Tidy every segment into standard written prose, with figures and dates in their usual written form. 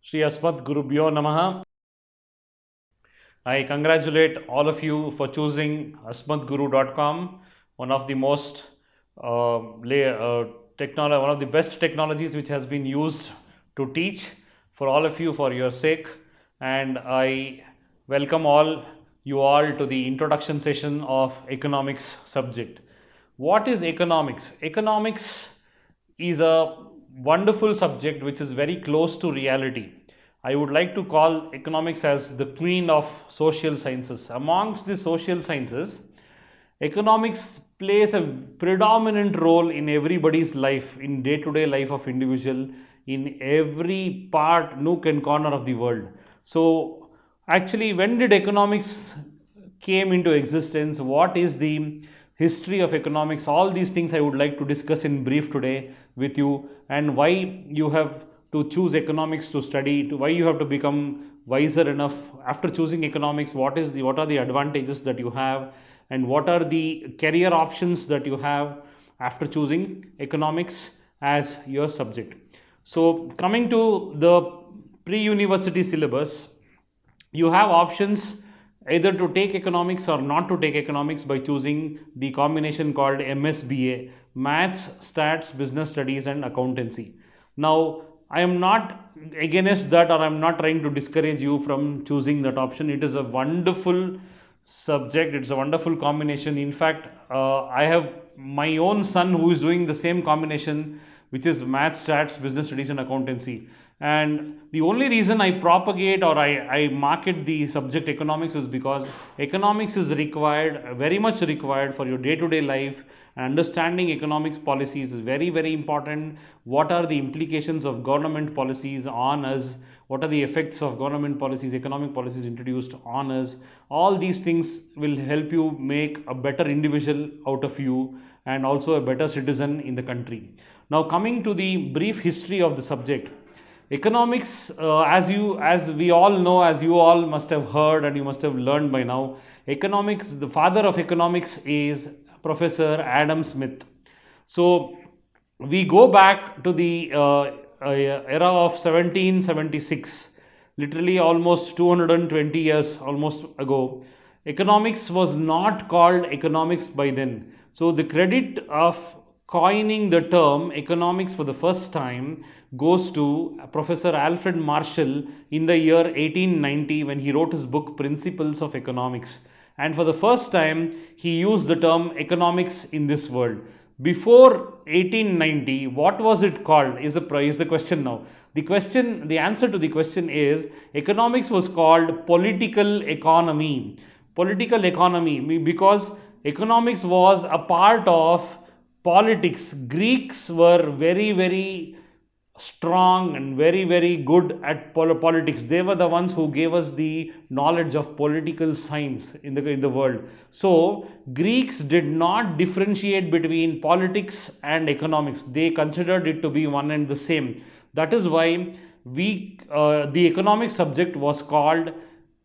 Shri Asmat Gurubhyo Namaha. I congratulate all of you for choosing asmatguru.com, one of the most one of the best technologies which has been used to teach for all of you for your sake. And I welcome you all to the introduction session of economics subject. What is economics? Economics is a wonderful subject which is very close to reality. I would like to call economics as the queen of social sciences. Amongst the social sciences, economics plays a predominant role in everybody's life, in day-to-day life of individual, in every part, nook and corner of the world. So actually, when did economics came into existence? What is the history of economics? All these things I would like to discuss in brief today with you, and why you have to choose economics to study, why you have to become wiser enough after choosing economics. What are the advantages that you have, and what are the career options that you have after choosing economics as your subject. So coming to the pre-university syllabus, you have options either to take economics or not to take economics by choosing the combination called MSBA, Maths, Stats, Business Studies and Accountancy. Now, I am not against that, or I am not trying to discourage you from choosing that option. It is a wonderful subject, it's a wonderful combination. In fact, I have my own son who is doing the same combination, which is Maths, Stats, Business Studies and Accountancy. And the only reason I propagate or I market the subject economics is because economics is required, very much required for your day-to-day life. Understanding economics policies is very, very important. What are the implications of government policies on us? What are the effects of government policies, economic policies introduced on us? All these things will help you make a better individual out of you, and also a better citizen in the country. Now, coming to the brief history of the subject. Economics, as we all know, as you all must have heard and you must have learned by now, economics, the father of economics is Professor Adam Smith. So we go back to the era of 1776, literally almost 220 years almost ago. Economics was not called economics by then. So the credit of coining the term economics for the first time goes to Professor Alfred Marshall in the year 1890, when he wrote his book Principles of Economics. And for the first time, he used the term economics in this world. Before 1890, what was it called is the question now. The answer to the question is, economics was called political economy. Political economy, because economics was a part of politics. Greeks were very, very strong and very, very good at politics. They were the ones who gave us the knowledge of political science in the world. So Greeks did not differentiate between politics and economics. They considered it to be one and the same. That is why the economic subject was called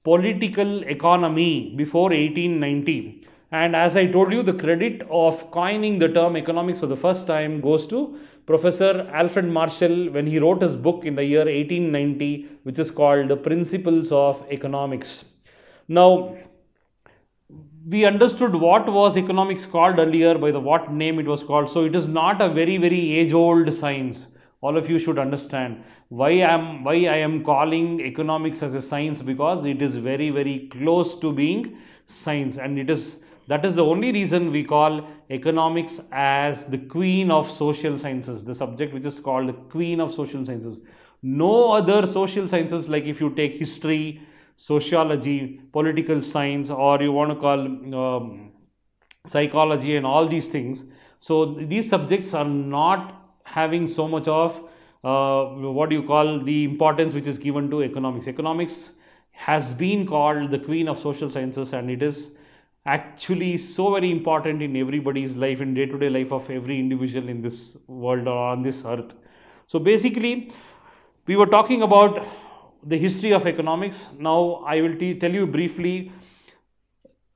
political economy before 1890. And as I told you, the credit of coining the term economics for the first time goes to Professor Alfred Marshall when he wrote his book in the year 1890, which is called The Principles of Economics. Now, we understood what was economics called earlier, by the what name it was called. So it is not a very, very age-old science. All of you should understand why I am calling economics as a science, because it is very, very close to being science, and that is the only reason we call economics as the queen of social sciences, the subject which is called the queen of social sciences. No other social sciences, like if you take history, sociology, political science, or you want to call psychology and all these things. So these subjects are not having so much of what you call the importance which is given to economics. Economics has been called the queen of social sciences, and it is actually so very important in everybody's life, in day-to-day life of every individual in this world or on this earth. So basically, we were talking about the history of economics. Now I will tell you briefly.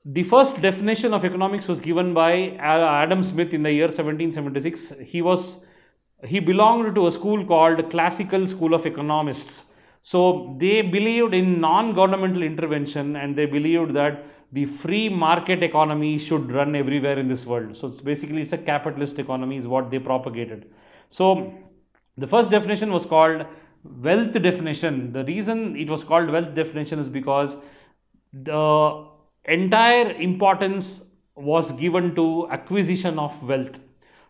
The first definition of economics was given by Adam Smith in the year 1776. He belonged to a school called Classical School of Economists. So they believed in non-governmental intervention, and they believed that the free market economy should run everywhere in this world. So it's a capitalist economy is what they propagated. So the first definition was called wealth definition. The reason it was called wealth definition is because the entire importance was given to acquisition of wealth.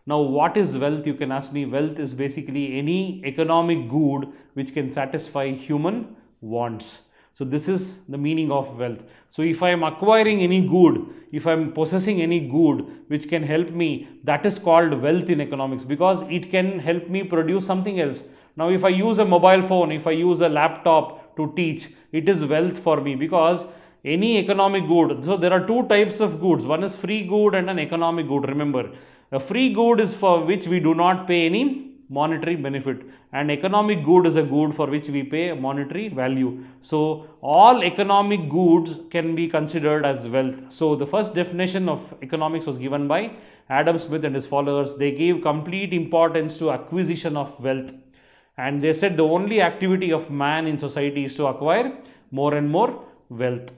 Now, what is wealth? You can ask me. Wealth is basically any economic good which can satisfy human wants. So, this is the meaning of wealth. So, if I am acquiring any good, if I am possessing any good which can help me, that is called wealth in economics, because it can help me produce something else. Now, if I use a mobile phone, if I use a laptop to teach, it is wealth for me, because any economic good. So there are two types of goods. One is free good and an economic good. Remember, a free good is for which we do not pay any monetary benefit, and economic good is a good for which we pay a monetary value. So all economic goods can be considered as wealth. So the first definition of economics was given by Adam Smith and his followers. They gave complete importance to acquisition of wealth, and they said the only activity of man in society is to acquire more and more wealth.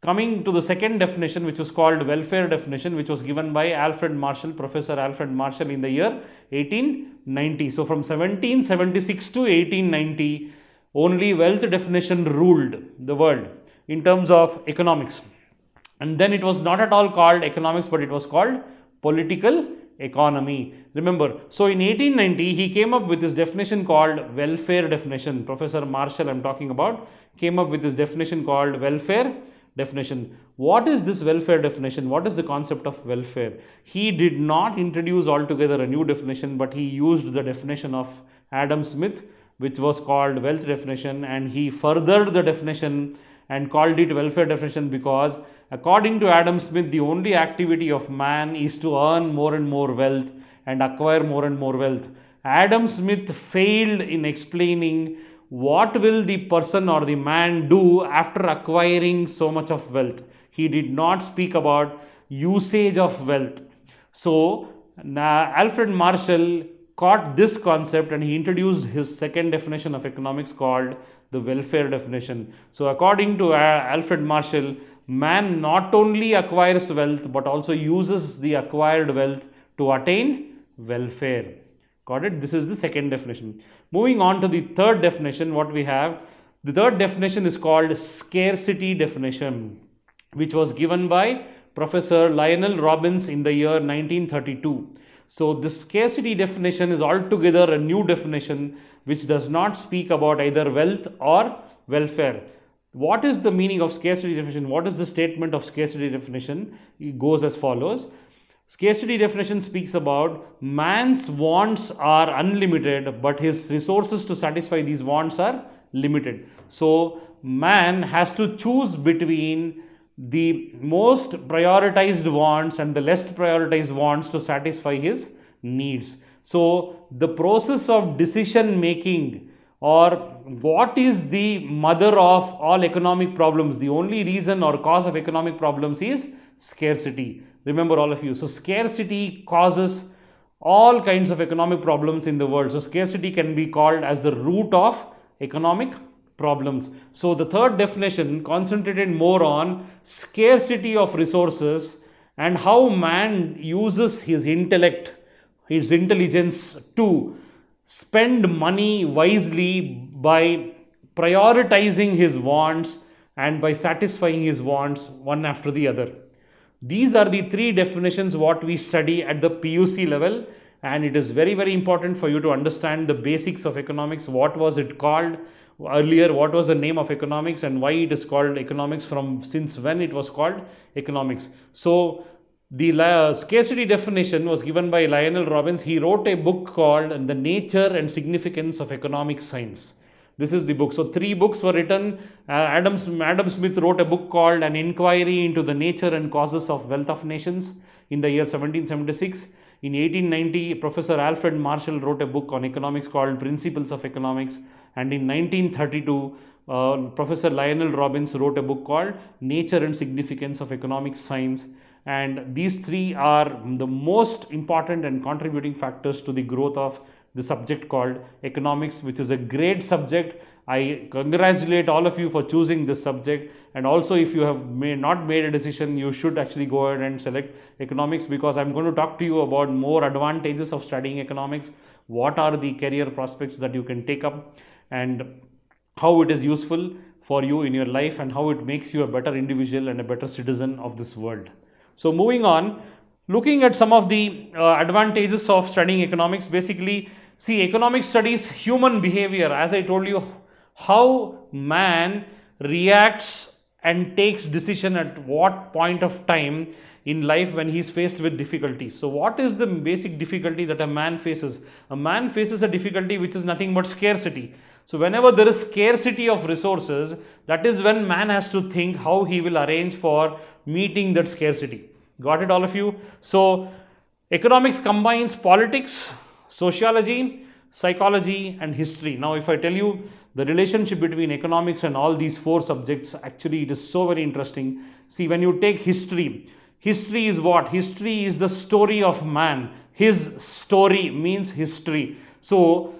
Coming to the second definition, which was called welfare definition, which was given by Alfred Marshall, Professor Alfred Marshall, in the year 1890. So from 1776 to 1890, only wealth definition ruled the world in terms of economics. And then it was not at all called economics, but it was called political economy. Remember, so in 1890, he came up with this definition called welfare definition. Professor Marshall, I'm talking about, came up with this definition called welfare definition. What is this welfare definition? What is the concept of welfare? He did not introduce altogether a new definition, but he used the definition of Adam Smith, which was called wealth definition, and he furthered the definition and called it welfare definition, because according to Adam Smith, the only activity of man is to earn more and more wealth and acquire more and more wealth. Adam Smith failed in explaining what will the person or the man do after acquiring so much of wealth. He did not speak about usage of wealth. So Alfred Marshall caught this concept, and he introduced his second definition of economics called the welfare definition. So according to Alfred Marshall, man not only acquires wealth but also uses the acquired wealth to attain welfare. Got it? This is the second definition. Moving on to the third definition, what we have, the third definition is called scarcity definition, which was given by Professor Lionel Robbins in the year 1932. So this scarcity definition is altogether a new definition which does not speak about either wealth or welfare. What is the meaning of scarcity definition? What is the statement of scarcity definition? It goes as follows. Scarcity definition speaks about man's wants are unlimited, but his resources to satisfy these wants are limited. So man has to choose between the most prioritized wants and the less prioritized wants to satisfy his needs. So the process of decision making, or what is the mother of all economic problems, the only reason or cause of economic problems is scarcity. Remember, all of you. So scarcity causes all kinds of economic problems in the world. So scarcity can be called as the root of economic problems. So the third definition concentrated more on scarcity of resources and how man uses his intellect, his intelligence to spend money wisely by prioritizing his wants and by satisfying his wants one after the other. These are the three definitions what we study at the PUC level, and it is very, very important for you to understand the basics of economics. What was it called earlier? What was the name of economics and why it is called economics, from since when it was called economics. So the scarcity definition was given by Lionel Robbins. He wrote a book called The Nature and Significance of Economic Science. This is the book. So 3 books were written. Adam Smith wrote a book called An Inquiry into the Nature and Causes of Wealth of Nations in the year 1776. In 1890, Professor Alfred Marshall wrote a book on economics called Principles of Economics. And in 1932, Professor Lionel Robbins wrote a book called Nature and Significance of Economic Science. And these 3 are the most important and contributing factors to the growth of the subject called economics, which is a great subject. I congratulate all of you for choosing this subject, and also if you have not made a decision, you should actually go ahead and select economics, because I'm going to talk to you about more advantages of studying economics, what are the career prospects that you can take up, and how it is useful for you in your life, and how it makes you a better individual and a better citizen of this world. So moving on, looking at some of the advantages of studying economics. Basically, see, economics studies human behavior, as I told you, how man reacts and takes decision at what point of time in life when he is faced with difficulties. So what is the basic difficulty that a man faces? A man faces a difficulty which is nothing but scarcity. So whenever there is scarcity of resources, that is when man has to think how he will arrange for meeting that scarcity. Got it, all of you? So economics combines politics, sociology, psychology and history. Now if I tell you the relationship between economics and all these four subjects, actually it is so very interesting. See, when you take history, history is what? History is the story of man. His story means history. So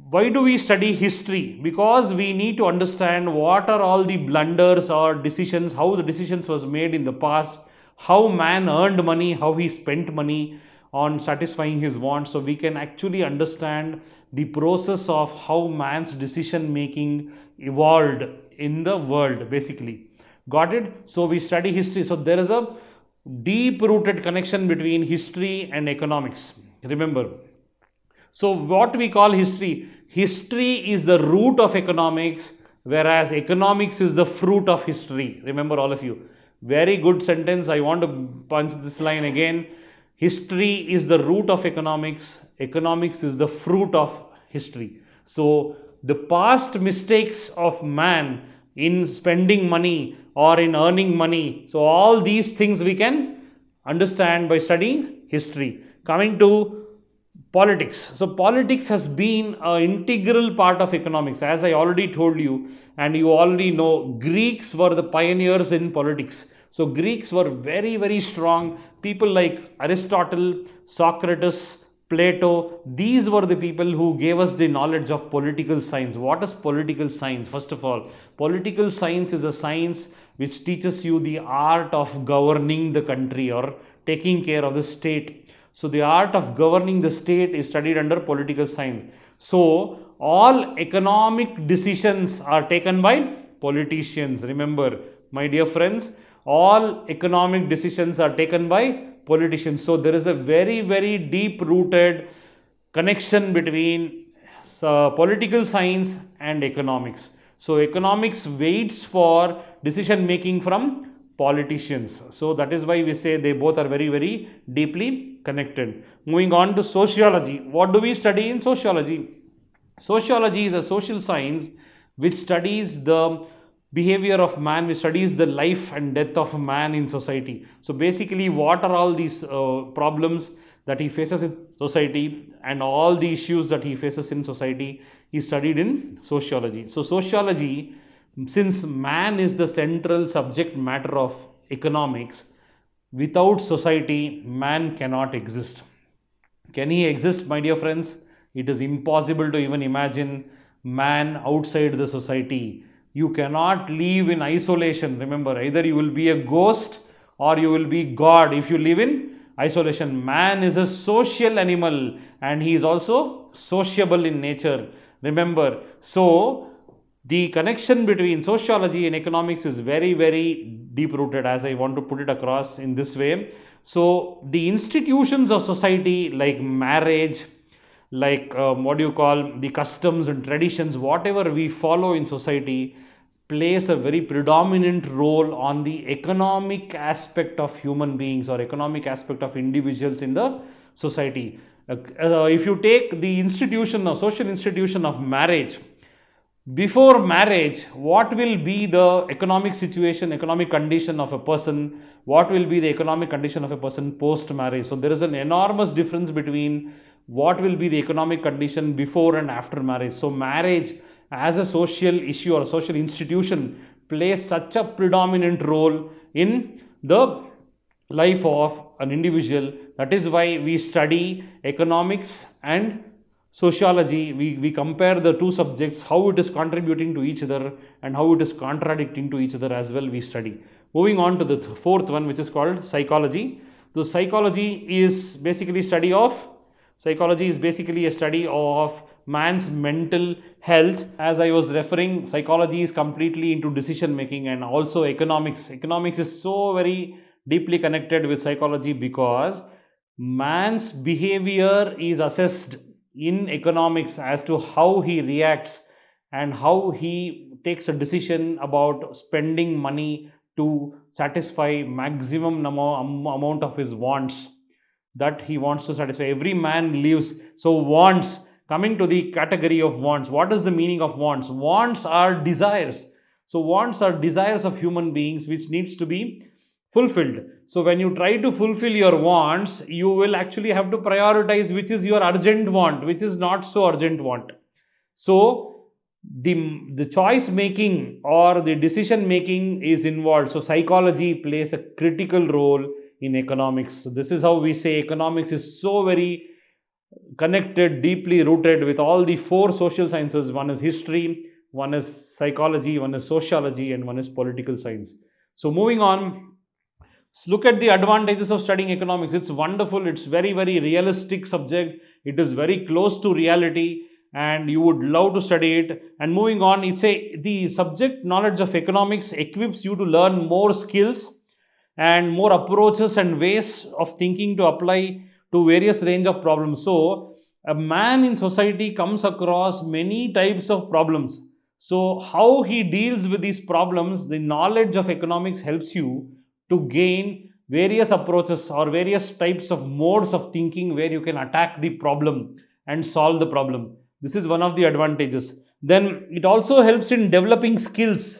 why do we study history? Because we need to understand what are all the blunders or decisions, how the decisions was made in the past, how man earned money, how he spent money on satisfying his wants. So we can actually understand the process of how man's decision making evolved in the world, basically. Got it? So we study history. So there is a deep rooted connection between history and economics. Remember. So what we call history? History is the root of economics, whereas economics is the fruit of history. Remember, all of you. Very good sentence. I want to punch this line again. History is the root of economics. Economics is the fruit of history. So the past mistakes of man in spending money or in earning money, so all these things we can understand by studying history. Coming to politics. So politics has been an integral part of economics, as I already told you, and you already know Greeks were the pioneers in politics. So Greeks were very, very strong. People like Aristotle, Socrates, Plato, these were the people who gave us the knowledge of political science. What is political science? First of all, political science is a science which teaches you the art of governing the country or taking care of the state. So the art of governing the state is studied under political science. So all economic decisions are taken by politicians. Remember, my dear friends, all economic decisions are taken by politicians. So there is a very, very deep rooted connection between political science and economics. So economics waits for decision making from politicians. So that is why we say they both are very, very deeply connected. Moving on to sociology. What do we study in sociology? Sociology is a social science which studies the behavior of man, which studies the life and death of man in society. So basically, what are all these problems that he faces in society and all the issues that he faces in society is studied in sociology. So sociology, since man is the central subject matter of economics, without society, man cannot exist. Can he exist, my dear friends? It is impossible to even imagine man outside the society. You cannot live in isolation. Remember, either you will be a ghost or you will be God if you live in isolation. Man is a social animal and he is also sociable in nature. Remember, so the connection between sociology and economics is very, very deep rooted, as I want to put it across in this way. So the institutions of society like marriage, like the customs and traditions, whatever we follow in society, plays a very predominant role on the economic aspect of human beings or economic aspect of individuals in the society. If you take the institution of social institution of marriage, before marriage, what will be the economic situation, economic condition of a person? What will be the economic condition of a person post marriage? So there is an enormous difference between what will be the economic condition before and after marriage. So marriage as a social issue or social institution plays such a predominant role in the life of an individual. That is why we study economics and sociology, we compare the two subjects, how it is contributing to each other and how it is contradicting to each other as well, we study. Moving on to the fourth one, which is called psychology. So psychology is basically a study of man's mental health. As I was referring, psychology is completely into decision making, and also economics is so very deeply connected with psychology, because man's behavior is assessed in economics as to how he reacts and how he takes a decision about spending money to satisfy maximum amount of his wants that he wants to satisfy. Every man lives. So wants, coming to the category of wants, what is the meaning of wants? Wants are desires. So wants are desires of human beings which needs to be fulfilled. So when you try to fulfill your wants, you will actually have to prioritize which is your urgent want, which is not so urgent want. So the choice making or the decision making is involved. So psychology plays a critical role in economics. So this is how we say economics is so very connected, deeply rooted with all the four social sciences. One is history, one is psychology, one is sociology, and one is political science. So moving on, let's look at the advantages of studying economics. It's wonderful. It's very, very realistic subject. It is very close to reality, and you would love to study it. And moving on, the subject knowledge of economics equips you to learn more skills and more approaches and ways of thinking to apply to various range of problems. So a man in society comes across many types of problems. So how he deals with these problems, the knowledge of economics helps you to gain various approaches or various types of modes of thinking where you can attack the problem and solve the problem. This is one of the advantages. Then it also helps in developing skills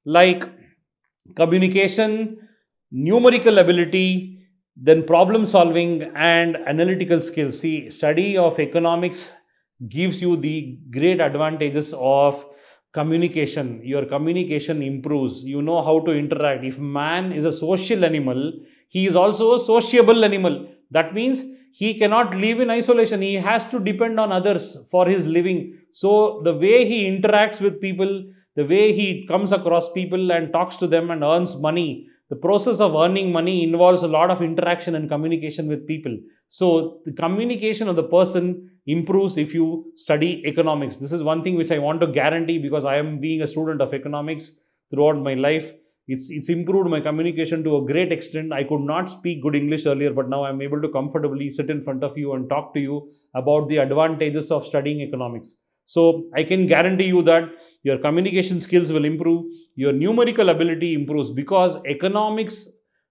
like communication, numerical ability, then problem solving and analytical skills. See, study of economics gives you the great advantages of communication. Your communication improves. You know how to interact. If man is a social animal, he is also a sociable animal. That means he cannot live in isolation. He has to depend on others for his living. So the way he interacts with people, the way he comes across people and talks to them and earns money, the process of earning money involves a lot of interaction and communication with people. So the communication of the person improves if you study economics. This is one thing which I want to guarantee, because I am being a student of economics throughout my life. It's improved my communication to a great extent. I could not speak good English earlier, but now I'm able to comfortably sit in front of you and talk to you about the advantages of studying economics. So I can guarantee you that your communication skills will improve, your numerical ability improves, because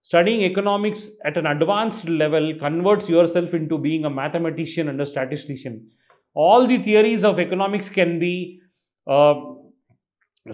studying economics at an advanced level converts yourself into being a mathematician and a statistician. All the theories of economics can be uh,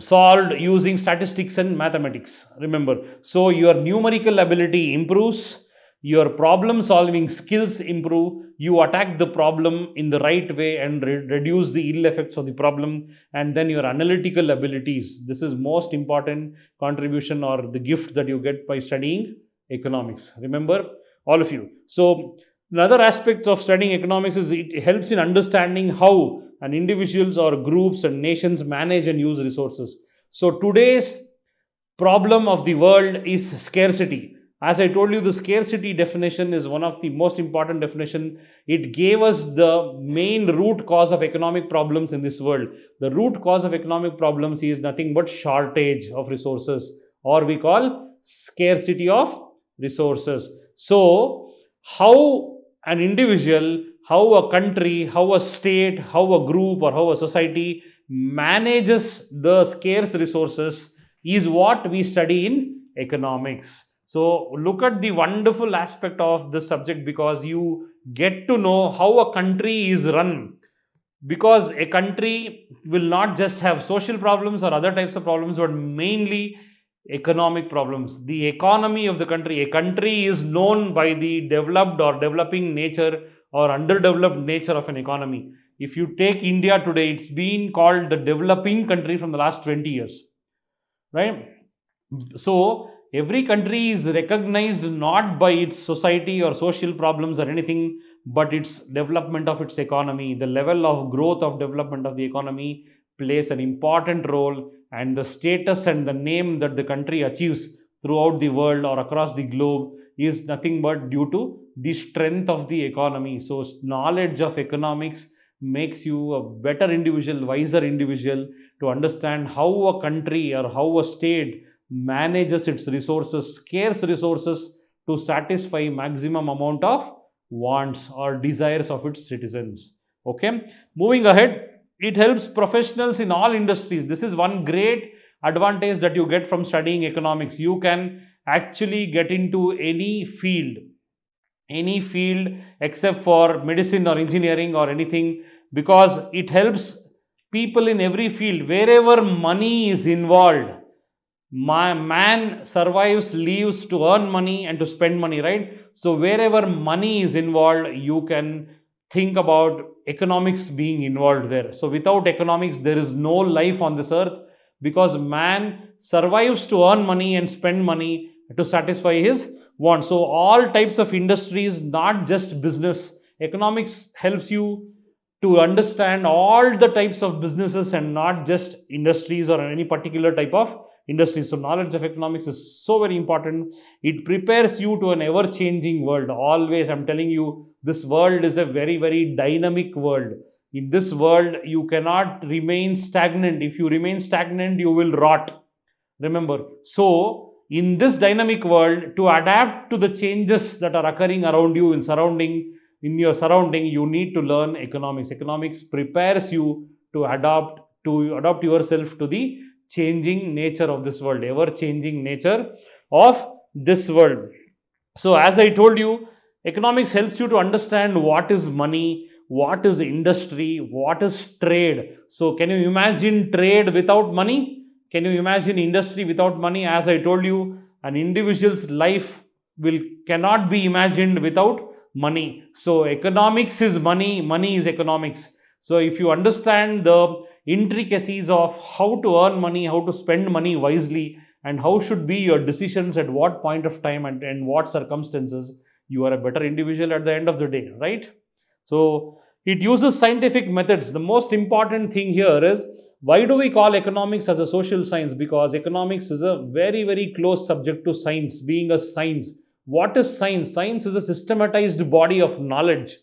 solved using statistics and mathematics, remember. So your numerical ability improves, your problem solving skills improve, you attack the problem in the right way and reduce the ill effects of the problem. And then your analytical abilities, this is most important contribution or the gift that you get by studying economics, remember, all of you. So another aspect of studying economics is it helps in understanding how and individuals or groups and nations manage and use resources. So today's problem of the world is scarcity. As I told you, the scarcity definition is one of the most important definition. It gave us the main root cause of economic problems in this world. The root cause of economic problems is nothing but shortage of resources, or we call scarcity of resources. So how an individual, how a country, how a state, how a group, or how a society manages the scarce resources is what we study in economics. So look at the wonderful aspect of this subject, because you get to know how a country is run. Because a country will not just have social problems or other types of problems, but mainly economic problems. The economy of the country, a country is known by the developed or developing nature or underdeveloped nature of an economy. If you take India today, it's been called the developing country from the last 20 years, right? So every country is recognized not by its society or social problems or anything, but its development of its economy. The level of growth of development of the economy plays an important role, and the status and the name that the country achieves throughout the world or across the globe is nothing but due to the strength of the economy. So knowledge of economics makes you a better individual, wiser individual, to understand how a country or how a state manages its resources, scarce resources, to satisfy maximum amount of wants or desires of its citizens. Okay, moving ahead, it helps professionals in all industries. This is one great advantage that you get from studying economics. You can actually get into any field except for medicine or engineering or anything, because it helps people in every field. Wherever money is involved, my man survives, lives to earn money and to spend money, right? So wherever money is involved, you can think about economics being involved there. So without economics, there is no life on this earth, because man survives to earn money and spend money to satisfy his wants. So all types of industries, not just business, economics helps you to understand all the types of businesses and not just industries or any particular type of industry. So knowledge of economics is so very important. It prepares you to an ever changing world. Always, I'm telling you, this world is a very, very dynamic world. In this world, you cannot remain stagnant. If you remain stagnant, you will rot. Remember. So in this dynamic world, to adapt to the changes that are occurring around you in your surrounding, you need to learn economics. Economics prepares you to adopt yourself to the changing nature of this world, ever changing nature of this world. So as I told you, economics helps you to understand what is money, what is industry, what is trade. So can you imagine trade without money? Can you imagine industry without money? As I told you, an individual's life will cannot be imagined without money. So economics is money, money is economics. So if you understand the intricacies of how to earn money, how to spend money wisely, and how should be your decisions at what point of time and what circumstances, you are a better individual at the end of the day, right? So it uses scientific methods. The most important thing here is, why do we call economics as a social science? Because economics is a very, very close subject to science, being a science. What is science? Science is a systematized body of knowledge,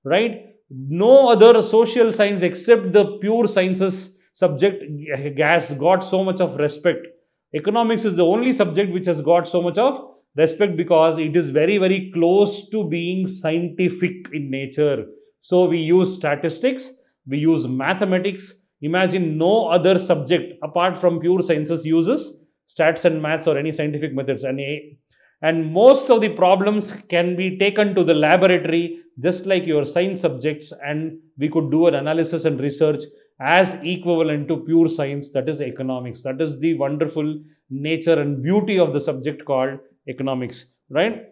right? No other social science except the pure sciences subject has got so much of respect. Economics is the only subject which has got so much of respect, because it is very, very close to being scientific in nature. So we use statistics, we use mathematics. Imagine no other subject apart from pure sciences uses stats and maths or any scientific methods. And most of the problems can be taken to the laboratory, just like your science subjects, and we could do an analysis and research as equivalent to pure science, that is economics. That is the wonderful nature and beauty of the subject called economics, right?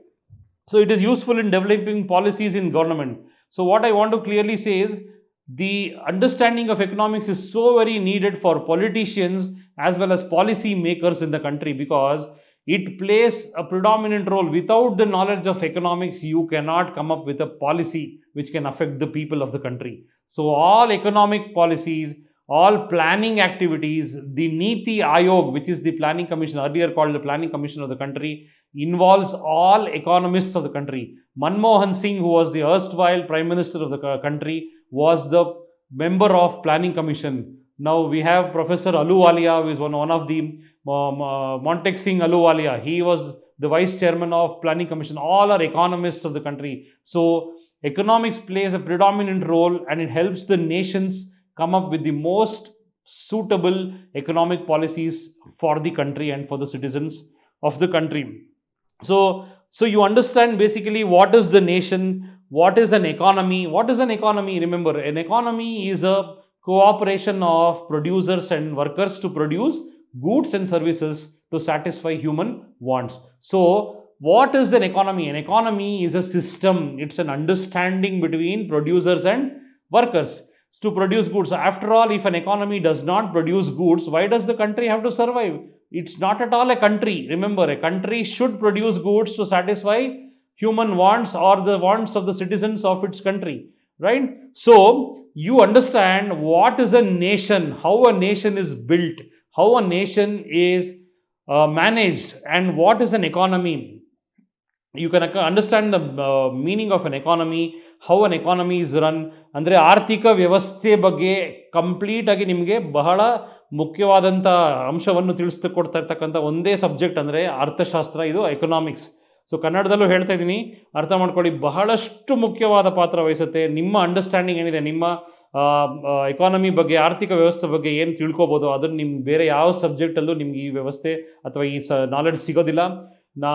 So it is useful in developing policies in government. So what I want to clearly say is, the understanding of economics is so very needed for politicians as well as policy makers in the country, because it plays a predominant role. Without the knowledge of economics, you cannot come up with a policy which can affect the people of the country. So all economic policies, all planning activities, the Niti Aayog, which is the planning commission, earlier called the planning commission of the country, involves all economists of the country. Manmohan Singh, who was the erstwhile prime minister of the country, was the member of planning commission. Now we have Professor Ahluwalia, who is one of the Montek Singh Ahluwalia. He was the vice chairman of planning commission. All are economists of the country. So economics plays a predominant role, and it helps the nations come up with the most suitable economic policies for the country and for the citizens of the country. So you understand basically what is the nation, what is an economy. What is an economy? Remember, an economy is a cooperation of producers and workers to produce goods and services to satisfy human wants. So what is an economy? An economy is a system. It's an understanding between producers and workers to produce goods. After all, if an economy does not produce goods, why does the country have to survive? It's not at all a country. Remember, a country should produce goods to satisfy human wants or the wants of the citizens of its country, right? So you understand what is a nation, how a nation is built, how a nation is managed, and what is an economy. You can understand the meaning of an economy, how an economy is run. ಅಂದರೆ ಆರ್ಥಿಕ ವ್ಯವಸ್ಥೆ ಬಗ್ಗೆ complete ಆಗಿ ನಿಮಗೆ ಬಹಳ ಮುಖ್ಯವಾದಂಥ ಅಂಶವನ್ನು ತಿಳಿಸ್ಕೊಡ್ತಾ ಇರ್ತಕ್ಕಂಥ ಒಂದೇ ಸಬ್ಜೆಕ್ಟ್ ಅಂದರೆ ಅರ್ಥಶಾಸ್ತ್ರ, ಇದು ಎಕನಾಮಿಕ್ಸ್. ಸೊ ಕನ್ನಡದಲ್ಲೂ ಹೇಳ್ತಾ ಇದ್ದೀನಿ, ಅರ್ಥ ಮಾಡ್ಕೊಳ್ಳಿ, ಬಹಳಷ್ಟು ಮುಖ್ಯವಾದ ಪಾತ್ರ ವಹಿಸುತ್ತೆ. ನಿಮ್ಮ ಅಂಡರ್ಸ್ಟ್ಯಾಂಡಿಂಗ್ ಏನಿದೆ, ನಿಮ್ಮ ಎಕಾನಮಿ ಬಗ್ಗೆ, ಆರ್ಥಿಕ ವ್ಯವಸ್ಥೆ ಬಗ್ಗೆ ಏನು ತಿಳ್ಕೊಬೋದು, ಅದನ್ನು ನಿಮ್ಗೆ ಬೇರೆ ಯಾವ ಸಬ್ಜೆಕ್ಟಲ್ಲೂ ನಿಮ್ಗೆ ಈ ವ್ಯವಸ್ಥೆ ಅಥವಾ ಈ ನಾಲೆಡ್ಜ್ ಸಿಗೋದಿಲ್ಲ.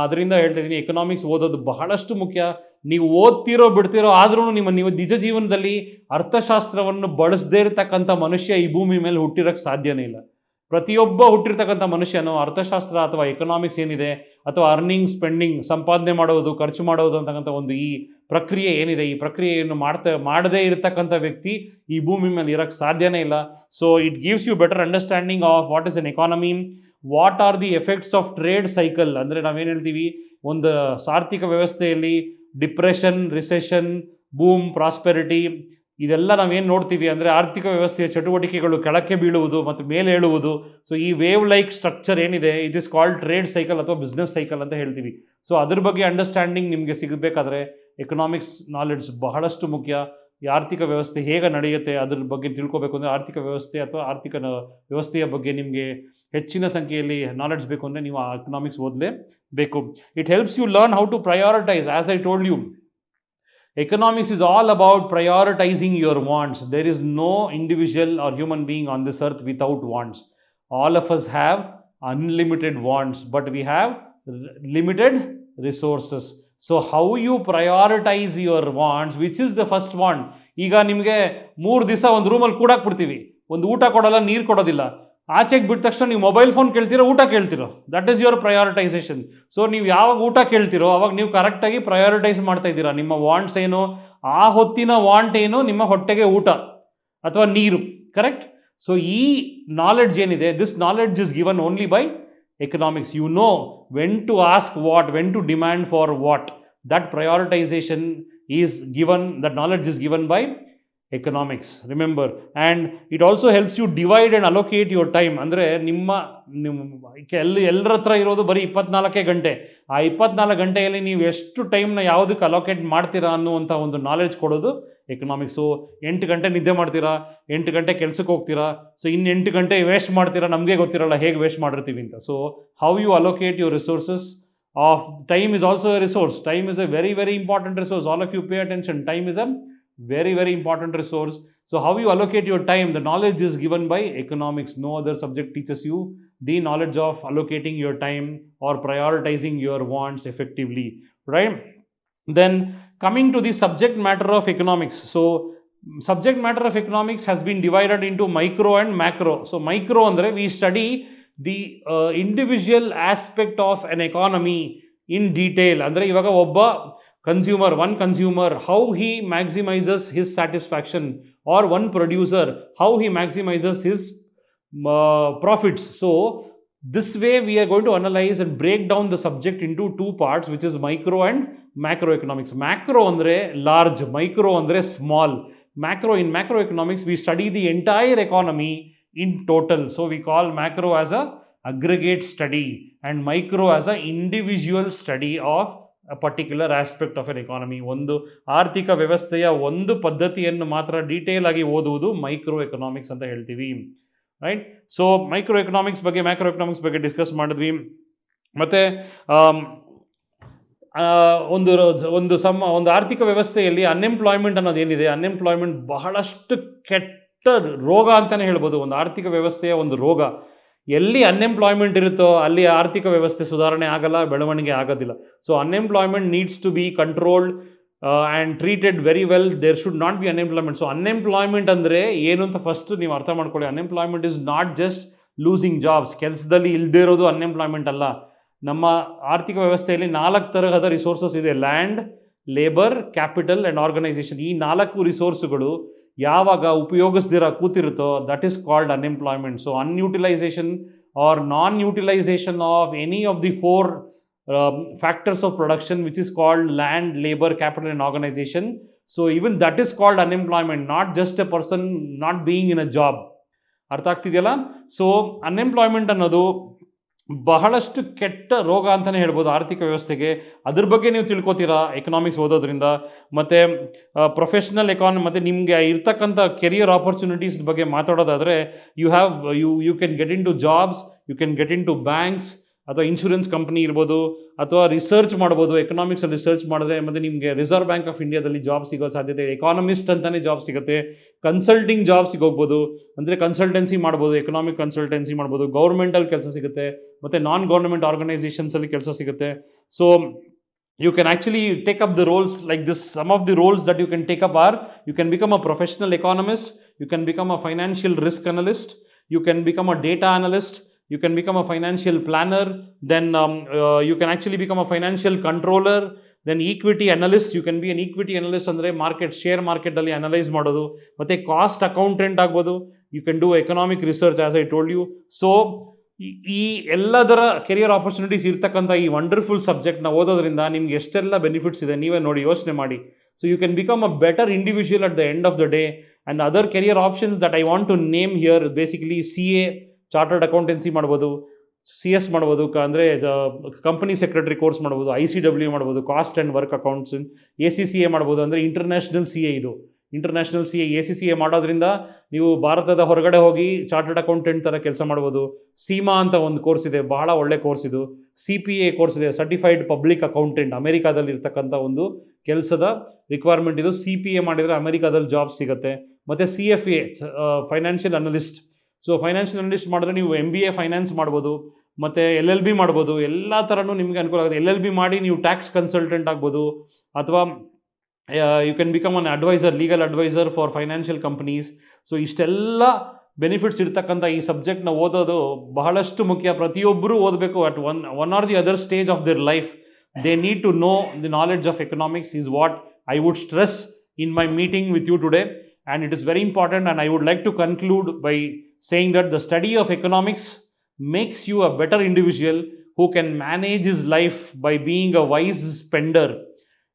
ಅದರಿಂದ ಹೇಳ್ತಾ ಇದ್ದೀನಿ, ಎಕನಾಮಿಕ್ಸ್ ಓದೋದು ಬಹಳಷ್ಟು ಮುಖ್ಯ. ನೀವು ಓದ್ತಿರೋ ಬಿಡ್ತಿರೋ ಆದ್ರೂ ನೀವು ನಿಜ ಜೀವನದಲ್ಲಿ ಅರ್ಥಶಾಸ್ತ್ರವನ್ನು ಬಳಸದೇ ಇರತಕ್ಕಂಥ ಮನುಷ್ಯ ಈ ಭೂಮಿ ಮೇಲೆ ಹುಟ್ಟಿರೋಕ್ಕೆ ಸಾಧ್ಯನೇ ಇಲ್ಲ. ಪ್ರತಿಯೊಬ್ಬ ಹುಟ್ಟಿರ್ತಕ್ಕಂಥ ಮನುಷ್ಯನು ಅರ್ಥಶಾಸ್ತ್ರ ಅಥವಾ ಎಕನಾಮಿಕ್ಸ್ ಏನಿದೆ, ಅಥವಾ ಅರ್ನಿಂಗ್, ಸ್ಪೆಂಡಿಂಗ್, ಸಂಪಾದನೆ ಮಾಡೋದು, ಖರ್ಚು ಮಾಡೋದು ಅಂತಕ್ಕಂಥ ಒಂದು ಈ ಪ್ರಕ್ರಿಯೆ ಏನಿದೆ, ಈ ಪ್ರಕ್ರಿಯೆಯನ್ನು ಮಾಡದೇ ಇರತಕ್ಕಂಥ ವ್ಯಕ್ತಿ ಈ ಭೂಮಿ ಮೇಲೆ ಇರೋಕ್ಕೆ ಸಾಧ್ಯನೇ ಇಲ್ಲ. So it gives you better understanding of what is an economy, what are the effects of trade cycle. ಅಂದರೆ ನಾವೇನು ಹೇಳ್ತೀವಿ, ಒಂದು ಆರ್ಥಿಕ ವ್ಯವಸ್ಥೆಯಲ್ಲಿ ಡಿಪ್ರೆಷನ್, ರಿಸೆಷನ್, ಬೂಮ್, ಪ್ರಾಸ್ಪೆರಿಟಿ, ಇದೆಲ್ಲ ನಾವೇನು ನೋಡ್ತೀವಿ ಅಂದರೆ ಆರ್ಥಿಕ ವ್ಯವಸ್ಥೆಯ ಚಟುವಟಿಕೆಗಳು ಕೆಳಕ್ಕೆ ಬೀಳುವುದು ಮತ್ತು ಮೇಲೆ ಏಳುವುದು. ಸೊ ಈ ವೇವ್ ಲೈಕ್ ಸ್ಟ್ರಕ್ಚರ್ ಏನಿದೆ, it is called trade cycle ಅಥವಾ ಬಿಸ್ನೆಸ್ ಸೈಕಲ್ ಅಂತ ಹೇಳ್ತೀವಿ. ಸೊ ಅದ್ರ ಬಗ್ಗೆ ಅಂಡರ್ಸ್ಟ್ಯಾಂಡಿಂಗ್ ನಿಮಗೆ ಸಿಗಬೇಕಾದ್ರೆ ಎಕನಾಮಿಕ್ಸ್ ನಾಲೆಡ್ಜ್ ಬಹಳಷ್ಟು ಮುಖ್ಯ. ಈ ಆರ್ಥಿಕ ವ್ಯವಸ್ಥೆ ಹೇಗೆ ನಡೆಯುತ್ತೆ ಅದ್ರ ಬಗ್ಗೆ ತಿಳ್ಕೊಬೇಕು ಅಂದರೆ ಆರ್ಥಿಕ ವ್ಯವಸ್ಥೆ ಅಥವಾ ಆರ್ಥಿಕ ವ್ಯವಸ್ಥೆಯ ಬಗ್ಗೆ ನಿಮಗೆ ಹೆಚ್ಚಿನ ಸಂಖ್ಯೆಯಲ್ಲಿ ನಾಲೆಡ್ಜ್ ಬೇಕು ಅಂದರೆ ನೀವು ಎಕನಾಮಿಕ್ಸ್ ಓದಲೇಬೇಕು. It helps you learn how to prioritise. As I told you, economics is all about prioritizing your wants. There is no individual or human being on this earth without wants. All of us have unlimited wants, but we have limited resources. So how you prioritize your wants, which is the first want. ಈಗ ನಿಮಗೆ 3 ದಿವಸ ಒಂದು ರೂಮಲ್ಲಿ ಕೂಡಕ್ಕೆ ಬಿಡ್ತೀವಿ, ಒಂದು ಊಟ ಕೊಡೋಲ್ಲ, ನೀರು ಕೊಡೋದಿಲ್ಲ. ಆಚೆಗೆ ಬಿಟ್ಟ ತಕ್ಷಣ ನೀವು ಮೊಬೈಲ್ ಫೋನ್ ಕೇಳ್ತಿರೋ, ಊಟ ಕೇಳ್ತಿರೋ, that is your prioritisation. So ನೀವು ಯಾವಾಗ ಊಟ ಕೇಳ್ತಿರೋ ಅವಾಗ ನೀವು ಕರೆಕ್ಟಾಗಿ ಪ್ರಯಾರಿಟೈಸ್ ಮಾಡ್ತಾ ಇದ್ದೀರಾ. ನಿಮ್ಮ ವಾಂಟ್ಸ್ ಏನು, ಆ ಹೊತ್ತಿನ ವಾಂಟ್ ಏನು, ನಿಮ್ಮ ಹೊಟ್ಟೆಗೆ ಊಟ ಅಥವಾ ನೀರು, ಕರೆಕ್ಟ್? ಸೊ ಈ ನಾಲೆಡ್ಜ್ ಏನಿದೆ, this knowledge is given only by economics. You know when to ask what, when to demand for what. That prioritisation is given, that knowledge is given by economics, remember. And it also helps you divide and allocate your time. ಅಂದರೆ ನಿಮ್ಮ ಎಲ್ಲರ ಹತ್ರ ಇರೋದು ಬರೀ 24 ಗಂಟೆ. ಆ 24 ಗಂಟೆಯಲ್ಲಿ ನೀವು ಎಷ್ಟು ಟೈಮ್ನ ಯಾವುದಕ್ಕೆ ಅಲೋಕೇಟ್ ಮಾಡ್ತೀರಾ ಅನ್ನುವಂಥ ಒಂದು ನಾಲೆಡ್ಜ್ ಕೊಡೋದು ಎಕನಾಮಿಕ್ಸ್. ಸೊ 8 ಗಂಟೆ ನಿದ್ದೆ ಮಾಡ್ತೀರಾ, 8 ಗಂಟೆ ಕೆಲಸಕ್ಕೆ ಹೋಗ್ತೀರಾ, ಸೊ ಇನ್ನು 8 ಗಂಟೆ ವೇಸ್ಟ್ ಮಾಡ್ತೀರಾ, ನಮಗೆ ಗೊತ್ತಿರಲ್ಲ ಹೇಗೆ ವೇಸ್ಟ್ ಮಾಡಿರ್ತೀವಿ ಅಂತ. So how you allocate your resources of time is also a resource. Time is a very very important resource. All of you pay attention. Time is a very very important resource. So how you allocate your time, the knowledge is given by economics. No other subject teaches you the knowledge of allocating your time or prioritizing your wants effectively, right? Then coming to the subject matter of economics. So subject matter of economics has been divided into micro and macro. So micro andre we study the individual aspect of an economy in detail. Andre ivaga obba consumer, one consumer, how he maximizes his satisfaction, or one producer, how he maximizes his profits. So this way we are going to analyze and break down the subject into 2 parts, which is micro and macroeconomics. Macro andre large, micro andre small. In macroeconomics we study the entire economy in total. So we call macro as a aggregate study and micro as a individual study of a particular aspect of an economy. ಒಂದು ಆರ್ಥಿಕ ವ್ಯವಸ್ಥೆಯ ಒಂದು ಪದ್ಧತಿಯನ್ನು ಮಾತ್ರ detail ಆಗಿ ಓದುವುದು micro economics ಅಂತ ಹೇಳ್ತೀವಿ, ರೈಟ್? ಸೊ ಮೈಕ್ರೋ ಎಕನಾಮಿಕ್ಸ್ ಬಗ್ಗೆ, ಮ್ಯಾಕ್ರೋ ಎಕನಾಮಿಕ್ಸ್ ಬಗ್ಗೆ ಡಿಸ್ಕಸ್ ಮಾಡಿದ್ವಿ. ಮತ್ತು ಒಂದು ಆರ್ಥಿಕ ವ್ಯವಸ್ಥೆಯಲ್ಲಿ ಅನ್ಎಂಪ್ಲಾಯ್ಮೆಂಟ್ ಅನ್ನೋದೇನಿದೆ, ಅನ್ಎಂಪ್ಲಾಯ್ಮೆಂಟ್ ಬಹಳಷ್ಟು ಕೆಟ್ಟ ರೋಗ ಅಂತಲೇ ಹೇಳ್ಬೋದು. ಒಂದು ಆರ್ಥಿಕ ವ್ಯವಸ್ಥೆಯ ಒಂದು ರೋಗ. ಎಲ್ಲಿ ಅನ್ಎಂಪ್ಲಾಯ್ಮೆಂಟ್ ಇರುತ್ತೋ ಅಲ್ಲಿ ಆರ್ಥಿಕ ವ್ಯವಸ್ಥೆ ಸುಧಾರಣೆ ಆಗಲ್ಲ, ಬೆಳವಣಿಗೆ ಆಗೋದಿಲ್ಲ. So unemployment needs to be controlled and treated very well. There should not be unemployment. So unemployment ಅಂದರೆ ಏನು ಅಂತ ಫಸ್ಟ್ ನೀವು ಅರ್ಥ ಮಾಡ್ಕೊಳ್ಳಿ. Unemployment is not just losing jobs. ಕೆಲಸದಲ್ಲಿ ಇಲ್ಲದೇ ಇರೋದು ಅನ್ಎಂಪ್ಲಾಯ್ಮೆಂಟ್ ಅಲ್ಲ. ನಮ್ಮ ಆರ್ಥಿಕ ವ್ಯವಸ್ಥೆಯಲ್ಲಿ 4 ತರಹದ ರಿಸೋರ್ಸಸ್ ಇದೆ: land, labour, capital and organisation. ಈ 4 ರಿಸೋರ್ಸ್ಗಳು ಯಾವಾಗ ಉಪಯೋಗಿಸ್ದಿರ ಕೂತಿರುತ್ತೋ that is called unemployment. So unutilisation or non-utilization of any of the four factors of production, which is called land, labor, capital, and organization. So even that is called unemployment, not just a person not being in a job. ಅರ್ಥ ಆಗ್ತಿದೆಯಲ್ಲ? So unemployment ಅನ್ನೋದು ಬಹಳಷ್ಟು ಕೆಟ್ಟ ರೋಗ ಅಂತಲೇ ಹೇಳ್ಬೋದು ಆರ್ಥಿಕ ವ್ಯವಸ್ಥೆಗೆ. ಅದ್ರ ಬಗ್ಗೆ ನೀವು ತಿಳ್ಕೊತೀರಾ ಎಕನಾಮಿಕ್ಸ್ ಓದೋದ್ರಿಂದ. ಮತ್ತು ಪ್ರೊಫೆಷ್ನಲ್ ಮತ್ತು ನಿಮಗೆ ಇರ್ತಕ್ಕಂಥ ಕೆರಿಯರ್ ಆಪರ್ಚುನಿಟೀಸ್ ಬಗ್ಗೆ ಮಾತಾಡೋದಾದರೆ, you can get in to jobs, you can get in to banks, ಅಥವಾ ಇನ್ಶೂರೆನ್ಸ್ ಕಂಪ್ನಿ ಇರ್ಬೋದು, ಅಥವಾ ರಿಸರ್ಚ್ ಮಾಡ್ಬೋದು. ಎಕನಾಮಿಕ್ಸಲ್ಲಿ ರಿಸರ್ಚ್ ಮಾಡಿದ್ರೆ ಮತ್ತು ನಿಮಗೆ ರಿಸರ್ವ್ ಬ್ಯಾಂಕ್ ಆಫ್ ಇಂಡಿಯಾದಲ್ಲಿ ಜಾಬ್ ಸಿಗೋ ಸಾಧ್ಯತೆ, ಎಕಾನಮಿಸ್ಟ್ ಅಂತಲೇ ಜಾಬ್ ಸಿಗುತ್ತೆ. ಕನ್ಸಲ್ಟಿಂಗ್ ಜಾಬ್ಸಿಗೆ ಹೋಗ್ಬೋದು, ಅಂದರೆ ಕನ್ಸಲ್ಟೆನ್ಸಿ ಮಾಡ್ಬೋದು, ಎಕನಾಮಿಕ್ ಕನ್ಸಲ್ಟೆನ್ಸಿ ಮಾಡ್ಬೋದು. ಗೌರ್ಮೆಂಟಲ್ಲಿ ಕೆಲಸ ಸಿಗುತ್ತೆ, ಮತ್ತು ನಾನ್ ಗೌರ್ಮೆಂಟ್ ಆರ್ಗನೈಸೇಷನ್ಸಲ್ಲಿ ಕೆಲಸ ಸಿಗುತ್ತೆ. So you can actually take up the roles like this. Some of the roles that you can take up are, you can become a professional economist, you can become a financial risk analyst, you can become a data analyst, you can become a financial planner, then you can actually become a financial controller, then equity analyst. You can be an equity analyst ಅಂದರೆ market, share ಮಾರ್ಕೆಟಲ್ಲಿ analyse ಮಾಡೋದು. ಮತ್ತು cost accountant ಆಗ್ಬೋದು. You can do economic research as I told you. So ಈ ಎಲ್ಲದರ career opportunities ಇರ್ತಕ್ಕಂಥ ಈ wonderful ಸಬ್ಜೆಕ್ಟ್ನ ಓದೋದ್ರಿಂದ ನಿಮ್ಗೆ ಎಷ್ಟೆಲ್ಲ ಬೆನಿಫಿಟ್ಸ್ ಇದೆ ನೀವೇ ನೋಡಿ, ಯೋಚನೆ ಮಾಡಿ. So you can become a better individual at the end of the day. And other career options that I want to name here, basically CA, chartered accountancy ಮಾಡ್ಬೋದು, CS ಮಾಡ್ಬೋದು, ಅಂದರೆ ಕಂಪನಿ ಸೆಕ್ರೆಟರಿ ಕೋರ್ಸ್ ಮಾಡ್ಬೋದು, ICW ಮಾಡ್ಬೋದು, cost and work accounts, ACCA ಮಾಡ್ಬೋದು, ಅಂದರೆ international CA. ಇದು international CA, ACCA ಮಾಡೋದ್ರಿಂದ ನೀವು ಭಾರತದ ಹೊರಗಡೆ ಹೋಗಿ ಚಾರ್ಟರ್ಡ್ ಅಕೌಂಟೆಂಟ್ ಥರ ಕೆಲಸ ಮಾಡ್ಬೋದು. ಸೀಮಾ ಅಂತ ಒಂದು ಕೋರ್ಸ್ ಇದೆ, ಬಹಳ ಒಳ್ಳೆ ಕೋರ್ಸ್ ಇದು. CPA ಕೋರ್ಸ್ ಇದೆ, ಸರ್ಟಿಫೈಡ್ ಪಬ್ಲಿಕ್ ಅಕೌಂಟೆಂಟ್, ಅಮೆರಿಕಾದಲ್ಲಿ ಇರ್ತಕ್ಕಂಥ ಒಂದು ಕೆಲಸದ ರಿಕ್ವೈರ್ಮೆಂಟ್ ಇದು. CPA ಮಾಡಿದರೆ ಅಮೆರಿಕಾದಲ್ಲಿ ಜಾಬ್ ಸಿಗುತ್ತೆ. ಮತ್ತು CFA, financial analyst. So financial analyst ಮಾಡಿದ್ರೆ ನೀವು MBA ಫೈನಾನ್ಸ್ ಮಾಡ್ಬೋದು, ಮತ್ತು LLB ಮಾಡ್ಬೋದು. ಎಲ್ಲ ಥರನೂ ನಿಮಗೆ ಅನುಕೂಲ ಆಗುತ್ತೆ. LLB ಮಾಡಿ ನೀವು ಟ್ಯಾಕ್ಸ್ ಕನ್ಸಲ್ಟೆಂಟ್ ಆಗ್ಬೋದು, ಅಥವಾ you can become an advisor, legal advisor for financial companies. So ಇಷ್ಟೆಲ್ಲ ಬೆನಿಫಿಟ್ಸ್ ಇರ್ತಕ್ಕಂಥ ಈ ಸಬ್ಜೆಕ್ಟ್ನ ಓದೋದು ಬಹಳಷ್ಟು ಮುಖ್ಯ. ಪ್ರತಿಯೊಬ್ಬರೂ ಓದಬೇಕು. At one or the other stage of their life they need to know the knowledge of economics is what I would stress in my meeting with you today. And it is very important, and I would like to conclude by saying that the study of economics makes you a better individual who can manage his life by being a wise spender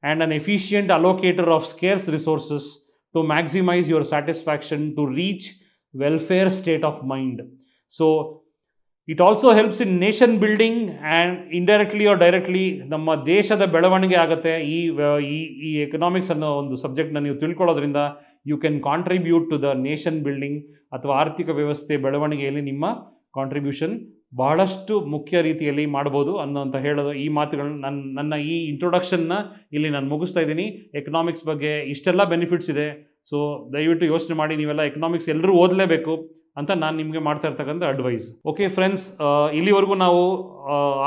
and an efficient allocator of scarce resources to maximize your satisfaction to reach welfare state of mind. So it also helps in nation building, and indirectly or directly ನಮ್ಮ ದೇಶದ ಬೆಳವಣಿಗೆ ಆಗುತ್ತೆ. ಈ economics ಅನ್ನೋ ಒಂದು ಸಬ್ಜೆಕ್ಟ್ನ ನೀವು ತಿಳ್ಕೊಳ್ಳೋದ್ರಿಂದ you can contribute to the nation building, ಅಥವಾ ಆರ್ಥಿಕ ವ್ಯವಸ್ಥೆ ಬೆಳವಣಿಗೆಯಲ್ಲಿ ನಿಮ್ಮ ಕಾಂಟ್ರಿಬ್ಯೂಷನ್ ಬಹಳಷ್ಟು ಮುಖ್ಯ ರೀತಿಯಲ್ಲಿ ಮಾಡ್ಬೋದು ಅನ್ನೋಂಥ ಹೇಳೋದು. ಈ ಮಾತುಗಳನ್ನ ನನ್ನ ಈ ಇಂಟ್ರೊಡಕ್ಷನ್ನ ಇಲ್ಲಿ ನಾನು ಮುಗಿಸ್ತಾ ಇದ್ದೀನಿ. ಎಕನಾಮಿಕ್ಸ್ ಬಗ್ಗೆ ಇಷ್ಟೆಲ್ಲ ಬೆನಿಫಿಟ್ಸ್ ಇದೆ. ಸೊ ದಯವಿಟ್ಟು ಯೋಚನೆ ಮಾಡಿ, ನೀವೆಲ್ಲ ಎಕನಾಮಿಕ್ಸ್ ಎಲ್ಲರೂ ಓದಲೇಬೇಕು ಅಂತ ನಾನು ನಿಮಗೆ ಮಾಡ್ತಾ ಇರ್ತಕ್ಕಂಥ ಅಡ್ವೈಸ್. ಓಕೆ ಫ್ರೆಂಡ್ಸ್, ಇಲ್ಲಿವರೆಗೂ ನಾವು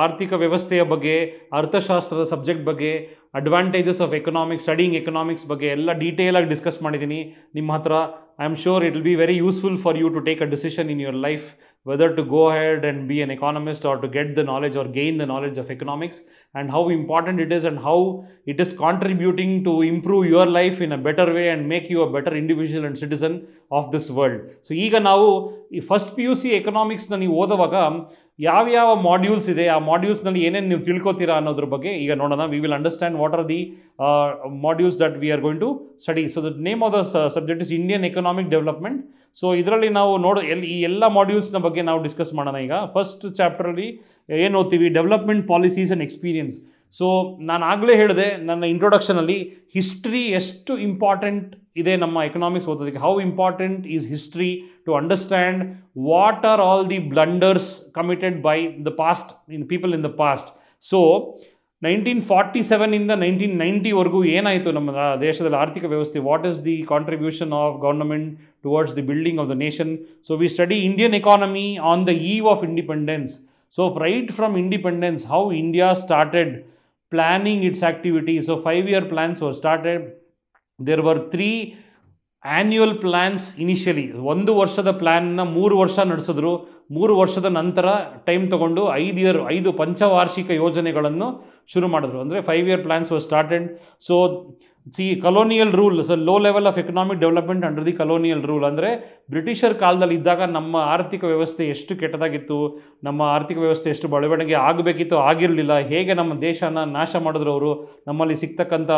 ಆರ್ಥಿಕ ವ್ಯವಸ್ಥೆಯ ಬಗ್ಗೆ, ಅರ್ಥಶಾಸ್ತ್ರದ ಸಬ್ಜೆಕ್ಟ್ ಬಗ್ಗೆ, advantages of economics, studying economics ಬಗ್ಗೆ ಎಲ್ಲ ಡೀಟೇಲಾಗಿ ಡಿಸ್ಕಸ್ ಮಾಡಿದ್ದೀನಿ ನಿಮ್ಮ ಹತ್ರ. I am sure it will be very useful for you to take a decision in your life whether to go ahead and be an economist or to get the knowledge or gain the knowledge of economics, and how important it is and how it is contributing to improve your life in a better way and make you a better individual and citizen of this world. So ಈಗ ನಾವು ಈ first PUC ಎಕನಾಮಿಕ್ಸ್ನ ನೀವು ಓದುವಾಗ ಯಾವ್ಯಾವ modules ಇದೆ, ಆ ಮಾಡ್ಯೂಲ್ಸ್ನಲ್ಲಿ ಏನೇನು ನೀವು ತಿಳ್ಕೊತೀರಾ ಅನ್ನೋದ್ರ ಬಗ್ಗೆ ಈಗ ನೋಡೋಣ. We will understand what are the modules that we are going to study. So the name of the subject is Indian economic development. So ಇದರಲ್ಲಿ ನಾವು ಈ ಎಲ್ಲ ಮಾಡ್ಯೂಲ್ಸ್ನ ಬಗ್ಗೆ ನಾವು ಡಿಸ್ಕಸ್ ಮಾಡೋಣ. ಈಗ ಫಸ್ಟ್ ಚಾಪ್ಟರಲ್ಲಿ ಏನು ಓದ್ತೀವಿ, development policies and experience. So ನಾನು ಆಗಲೇ ಹೇಳಿದೆ ನನ್ನ ಇಂಟ್ರೊಡಕ್ಷನಲ್ಲಿ, ಹಿಸ್ಟ್ರಿ ಎಷ್ಟು ಇಂಪಾರ್ಟೆಂಟ್ ಇದೆ ನಮ್ಮ ಎಕನಾಮಿಕ್ಸ್ ಓದೋದಕ್ಕೆ. How important is history to understand what are all the blunders committed by the past people in the past. So 1947 ಇಂದ 1990ವರೆಗೂ ಏನಾಯಿತು ನಮ್ಮ ದೇಶದಲ್ಲಿ ಆರ್ಥಿಕ ವ್ಯವಸ್ಥೆ, what is the contribution of government towards the building of the nation. So we study Indian economy on the eve of independence. So right from independence, how India started planning its activities. So 5-year plans were started. There were 3 annual plans initially. 1 ವರ್ಷದ ಪ್ಲ್ಯಾನ್ನ 3 ವರ್ಷ ನಡೆಸಿದ್ರು. 3 ವರ್ಷದ ನಂತರ time ತಗೊಂಡು 5 ಪಂಚವಾರ್ಷಿಕ ಯೋಜನೆಗಳನ್ನು ಶುರು ಮಾಡಿದ್ರು. ಅಂದರೆ 5-year plans were started. So colonial rule, so low level of economic development under the colonial rule. ಅಂದರೆ ಬ್ರಿಟಿಷರ್ ಕಾಲದಲ್ಲಿ ಇದ್ದಾಗ ನಮ್ಮ ಆರ್ಥಿಕ ವ್ಯವಸ್ಥೆ ಎಷ್ಟು ಕೆಟ್ಟದಾಗಿತ್ತು, ನಮ್ಮ ಆರ್ಥಿಕ ವ್ಯವಸ್ಥೆ ಎಷ್ಟು ಬೆಳವಣಿಗೆ ಆಗಬೇಕಿತ್ತು, ಆಗಿರಲಿಲ್ಲ. ಹೇಗೆ ನಮ್ಮ ದೇಶನ ನಾಶ ಮಾಡಿದ್ರು ಅವರು, ನಮ್ಮಲ್ಲಿ ಸಿಗ್ತಕ್ಕಂಥ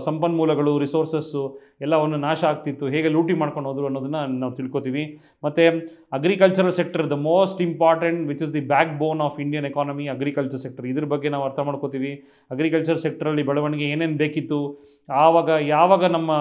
ಸಂಪನ್ಮೂಲಗಳು, ರಿಸೋರ್ಸಸ್ಸು ಎಲ್ಲವನ್ನು ನಾಶ ಆಗ್ತಿತ್ತು, ಹೇಗೆ ಲೂಟಿ ಮಾಡ್ಕೊಂಡು ಹೋದ್ರು ಅನ್ನೋದನ್ನು ನಾವು ತಿಳ್ಕೊತೀವಿ. ಮತ್ತು agricultural sector, the most important, which is the back bone of Indian economy, agriculture sector. ಇದ್ರ ಬಗ್ಗೆ ನಾವು ಅರ್ಥ ಮಾಡ್ಕೋತೀವಿ. ಅಗ್ರಿಕಲ್ಚರ್ ಸೆಕ್ಟರಲ್ಲಿ ಬೆಳವಣಿಗೆ ಏನೇನು ಬೇಕಿತ್ತು, ಯಾವಾಗ ನಮ್ಮ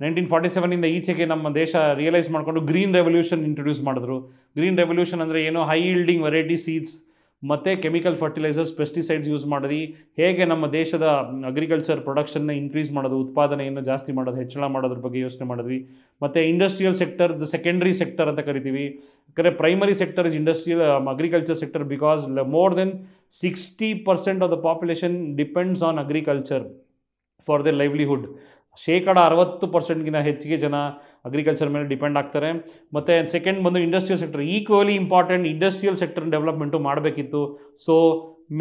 1947 ಈಚೆಗೆ ನಮ್ಮ ದೇಶ ರಿಯಲೈಸ್ ಮಾಡಿಕೊಂಡು ಗ್ರೀನ್ ರೆವಲ್ಯೂಷನ್ ಇಂಟ್ರೊಡ್ಯೂಸ್ ಮಾಡಿದ್ರು. ಗ್ರೀನ್ ರೆವಲ್ಯೂಷನ್ ಅಂದರೆ ಏನು, ಹೈ ಈಲ್ಡಿಂಗ್ ವೆರೈಟಿ ಸೀಡ್ಸ್ ಮತ್ತು ಕೆಮಿಕಲ್ ಫರ್ಟಿಲೈಸರ್ಸ್, ಪೆಸ್ಟಿಸೈಡ್ಸ್ ಯೂಸ್ ಮಾಡಿ ಹೇಗೆ ನಮ್ಮ ದೇಶದ ಅಗ್ರಿಕಲ್ಚರ್ ಪ್ರೊಡಕ್ಷನ್ನ ಇನ್ಕ್ರೀಸ್ ಮಾಡೋದು, ಉತ್ಪಾದನೆಯನ್ನು ಜಾಸ್ತಿ ಮಾಡೋದು, ಹೆಚ್ಚಳ ಮಾಡೋದ್ರ ಬಗ್ಗೆ ಯೋಚನೆ ಮಾಡಿದ್ವಿ. ಮತ್ತು industrial sector, the secondary sector ಅಂತ ಕರಿತೀವಿ. ಯಾಕಂದರೆ primary sector is industrial agriculture sector, because more than 60% of the population depends on agriculture for the livelihood. 60% ಹೆಚ್ಚಿಗೆ ಜನ ಅಗ್ರಿಕಲ್ಚರ್ ಮೇಲೆ ಡಿಪೆಂಡ್ ಆಗ್ತಾರೆ. ಮತ್ತು ಸೆಕೆಂಡ್ ಬಂದು industrial sector, equally important. Industrial sector development ಮಾಡಬೇಕಿತ್ತು. So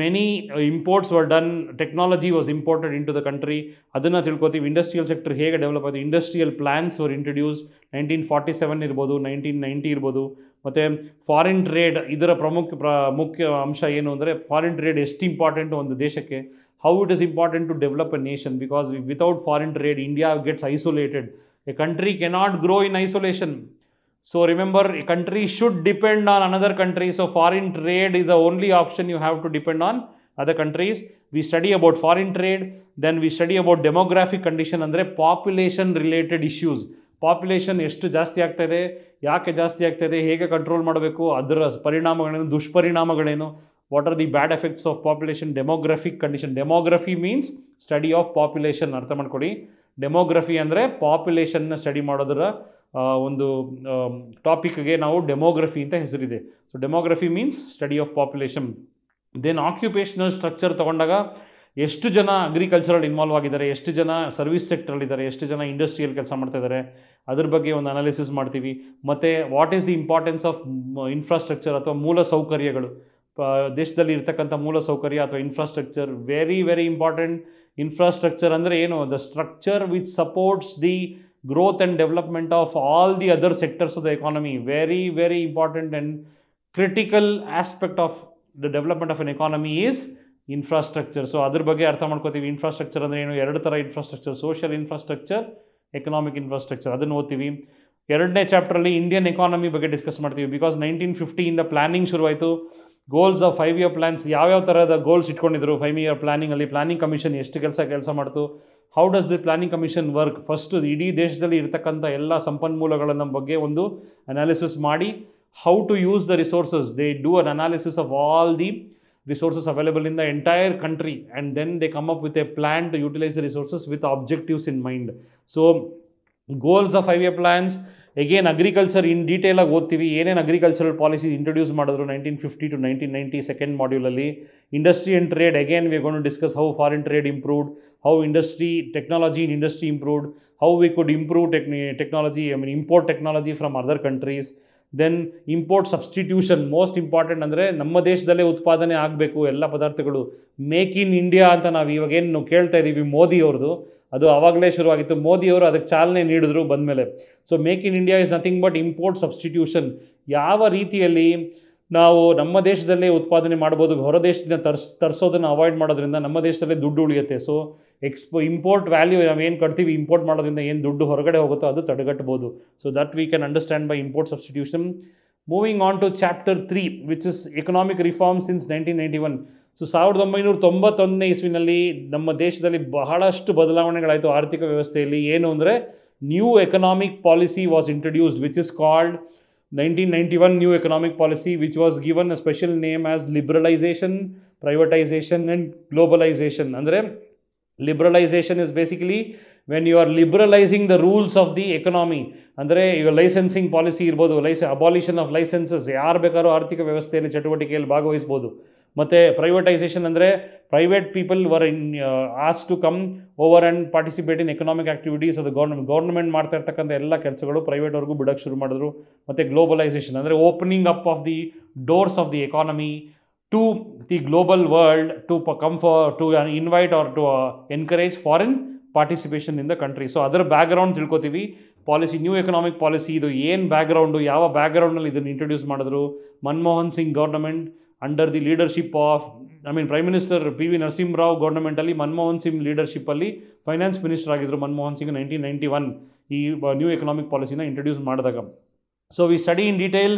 many imports were done, technology was imported in to the country. ಅದನ್ನು ತಿಳ್ಕೊತೀವಿ. Industrial sector ಹೇಗೆ ಡೆವಲಪ್ ಆಯಿತು, ಇಂಡಸ್ಟ್ರಿಯಲ್ ಪ್ಲ್ಯಾನ್ಸ್ ವರ್ ಇಂಟ್ರೊಡ್ಯೂಸ್ 1947 ಇರ್ಬೋದು, 1990 ಇರ್ಬೋದು. ಮತ್ತು ಫಾರಿನ್ ಟ್ರೇಡ್, ಇದರ ಮುಖ್ಯ ಅಂಶ ಏನು ಅಂದರೆ, ಫಾರಿನ್ ಟ್ರೇಡ್ ಎಷ್ಟು ಇಂಪಾರ್ಟೆಂಟು ಒಂದು ದೇಶಕ್ಕೆ, how it is important to develop a nation, because without foreign trade India gets isolated. A country cannot grow in isolation. So remember, a country should depend on another country. So foreign trade is the only option you have to depend on other countries. We study about foreign trade, then we study about demographic condition, ಅಂದರೆ population related issues. Population ಎಷ್ಟು ಜಾಸ್ತಿ ಆಗ್ತಾ ಇದೆ, ಯಾಕೆ ಜಾಸ್ತಿ ಆಗ್ತಾ ಇದೆ, ಹೇಗೆ ಕಂಟ್ರೋಲ್ ಮಾಡಬೇಕು, ಅದರ ಪರಿಣಾಮಗಳೇನು, ದುಷ್ಪರಿಣಾಮಗಳೇನು, what are the bad effects of population, demographic condition. Demography means study of population. ಅರ್ಥ ಮಾಡ್ಕೊಳ್ಳಿ. ಡೆಮೋಗ್ರಫಿ ಅಂದರೆ ಪಾಪ್ಯುಲೇಷನ್ನ ಸ್ಟಡಿ ಮಾಡೋದರ ಒಂದು ಟಾಪಿಕ್ಗೆ ನಾವು ಡೆಮೋಗ್ರಫಿ ಅಂತ ಹೆಸರಿದೆ. So demography means study of population. Then occupational structure ತೊಗೊಂಡಾಗ ಎಷ್ಟು ಜನ ಅಗ್ರಿಕಲ್ಚರಲ್ಲಿ ಇನ್ವಾಲ್ವ್ ಆಗಿದ್ದಾರೆ, ಎಷ್ಟು ಜನ ಸರ್ವಿಸ್ ಸೆಕ್ಟ್ರಲ್ಲಿದ್ದಾರೆ, ಎಷ್ಟು ಜನ ಇಂಡಸ್ಟ್ರಿಯಲ್ಲಿ ಕೆಲಸ ಮಾಡ್ತಾ ಇದ್ದಾರೆ, ಅದ್ರ ಬಗ್ಗೆ ಒಂದು ಅನಾಲಿಸಿಸ್ ಮಾಡ್ತೀವಿ. ಮತ್ತು what is the importance of infrastructure ಅಥವಾ ಮೂಲ ಸೌಕರ್ಯಗಳು, ದೇಶದಲ್ಲಿ ಇರ್ತಕ್ಕಂಥ ಮೂಲ ಸೌಕರ್ಯ ಅಥವಾ infrastructure. Very very important. Infrastructure ಅಂದರೆ ಏನು, the structure which supports the growth and development of all the other sectors of the economy. Very very important and critical aspect of the development of an economy is infrastructure. So ಅದ್ರ ಬಗ್ಗೆ ಅರ್ಥ ಮಾಡ್ಕೋತೀವಿ. Infrastructure ಅಂದರೆ ಏನು, ಎರಡು ಥರ infrastructure, social infrastructure, economic infrastructure. ಅದನ್ನು ಓದ್ತೀವಿ. ಎರಡನೇ ಚಾಪ್ಟ್ರಲ್ಲಿ ಇಂಡಿಯನ್ ಎಕಾನಮಿ ಬಗ್ಗೆ ಡಿಸ್ಕಸ್ ಮಾಡ್ತೀವಿ. ಬಿಕಾಸ್ 1950 ಪ್ಲಾನಿಂಗ್ ಶುರುವಾಯಿತು. ಗೋಲ್ಸ್ ಆಫ್ 5-year ಪ್ಲ್ಯಾನ್ಸ್, ಯಾವ್ಯಾವ ಥರದ ಗೋಲ್ಸ್ ಇಟ್ಕೊಂಡಿದ್ರು 5-year ಪ್ಲಾನಿಂಗಲ್ಲಿ. ಪ್ಲಾನಿಂಗ್ ಕಮಿಷನ್ ಎಷ್ಟು ಕೆಲಸ ಮಾಡ್ತು, how does the planning commission work. First ಇಡೀ ದೇಶದಲ್ಲಿ ಇರತಕ್ಕಂಥ ಎಲ್ಲ ಸಂಪನ್ಮೂಲಗಳ ಬಗ್ಗೆ ಒಂದು ಅನಾಲಿಸಿಸ್ ಮಾಡಿ, how to use the resources. They do an analysis of all the resources available in the entire country, and then they come up with a plan to utilize the resources with objectives in mind. So goals of 5-year plans. Again, agriculture in detail ಆಗಿ ಓದ್ತೀವಿ. ಏನೇನು agricultural policy introduce ಮಾಡಿದ್ರು 1950 to 1990 second ಮಾಡ್ಯೂಲಲ್ಲಿ. Industry and trade, again we are going to discuss how foreign trade improved, how technology in industry improved, how we could improve technology, import technology from other countries. Then import substitution, most important. ಅಂದರೆ ನಮ್ಮ ದೇಶದಲ್ಲೇ ಉತ್ಪಾದನೆ ಆಗಬೇಕು ಎಲ್ಲ ಪದಾರ್ಥಗಳು. Make in India ಅಂತ ನಾವು ಇವಾಗೇನು ಕೇಳ್ತಾ ಇದ್ದೀವಿ ಮೋದಿ ಅವ್ರದ್ದು, ಅದು ಆವಾಗಲೇ ಶುರುವಾಗಿತ್ತು. ಮೋದಿಯವರು ಅದಕ್ಕೆ ಚಾಲನೆ ನೀಡಿದ್ರು ಬಂದಮೇಲೆ. So make in India is nothing but import substitution. ಯಾವ ರೀತಿಯಲ್ಲಿ ನಾವು ನಮ್ಮ ದೇಶದಲ್ಲೇ ಉತ್ಪಾದನೆ ಮಾಡ್ಬೋದು, ಹೊರ ದೇಶದಿಂದ ತರಿಸೋದನ್ನು ಅವಾಯ್ಡ್ ಮಾಡೋದ್ರಿಂದ ನಮ್ಮ ದೇಶದಲ್ಲೇ ದುಡ್ಡು ಉಳಿಯುತ್ತೆ. ಸೊ ಇಂಪೋರ್ಟ್ ವ್ಯಾಲ್ಯೂ ನಾವೇನು ಕಟ್ತೀವಿ ಇಂಪೋರ್ಟ್ ಮಾಡೋದ್ರಿಂದ ಏನು ದುಡ್ಡು ಹೊರಗಡೆ ಹೋಗುತ್ತೋ ಅದು ತಡೆಗಟ್ಟಬೋದು. So that we can understand by import substitution. Moving on to chapter 3 which is economic reform since 1991. So 1991 ಇಸ್ವಿನಲ್ಲಿ ನಮ್ಮ ದೇಶದಲ್ಲಿ ಬಹಳಷ್ಟು ಬದಲಾವಣೆಗಳಾಯಿತು ಆರ್ಥಿಕ ವ್ಯವಸ್ಥೆಯಲ್ಲಿ. ಏನು ಅಂದರೆ new economic policy was introduced, which is called 1991 new economic policy, which was given a special name as liberalisation, privatisation and globalisation. ಅಂದರೆ liberalisation is basically when you are liberalising the rules of the economy. ಅಂದರೆ ಈಗ licensing policy ಇರ್ಬೋದು, abolition of licences, ಯಾರು ಬೇಕಾದ್ರೂ ಆರ್ಥಿಕ ವ್ಯವಸ್ಥೆಯಲ್ಲಿ ಚಟುವಟಿಕೆಯಲ್ಲಿ ಭಾಗವಹಿಸ್ಬೋದು. ಮತ್ತು ಪ್ರೈವೇಟೈಸೇಷನ್ ಅಂದರೆ ಪ್ರೈವೇಟ್ ಪೀಪಲ್ ವರ್ ಆಸ್ to come over and participate in economic activities. ಅದು ಗೌರ್ಮೆಂಟ್ ಮಾಡ್ತಾ ಇರ್ತಕ್ಕಂಥ ಎಲ್ಲ ಕೆಲಸಗಳು ಪ್ರೈವೇಟ್ವರೆಗೂ ಬಿಡೋಕ್ಕೆ ಶುರು ಮಾಡಿದ್ರು. ಮತ್ತು ಗ್ಲೋಬಲೈಸೇಷನ್ ಅಂದರೆ opening up of the doors of the economy to the global world to come for to invite or to encourage foreign participation in the country. So ಅದರ ಬ್ಯಾಕ್ಗ್ರೌಂಡ್ ತಿಳ್ಕೊತೀವಿ. ಪಾಲಿಸಿ, ನ್ಯೂ ಎಕನಾಮಿಕ್ ಪಾಲಿಸಿ ಇದು ಏನು background, ಯಾವ ಬ್ಯಾಕ್ಗ್ರೌಂಡ್ನಲ್ಲಿ ಇದನ್ನು introduce ಮಾಡಿದ್ರು. Manmohan Singh government under the leadership of prime minister P V Narasimha Rao ಗೌರ್ಮೆಂಟಲ್ಲಿ ಮನಮೋಹನ್ ಸಿಂಗ್ ಲೀಡರ್ಶಿಪ್ಪಲ್ಲಿ ಫೈನಾನ್ಸ್ ಮಿನಿಸ್ಟರ್ ಆಗಿದ್ದರು ಮನಮೋಹನ್ ಸಿಂಗ್ 1991 ಈ ನ್ಯೂ ಎಕನಾಮಿಕ್ ಪಾಲಿಸಿನ ಇಂಟ್ರೊಡ್ಯೂಸ್ ಮಾಡಿದಾಗ. So we study in detail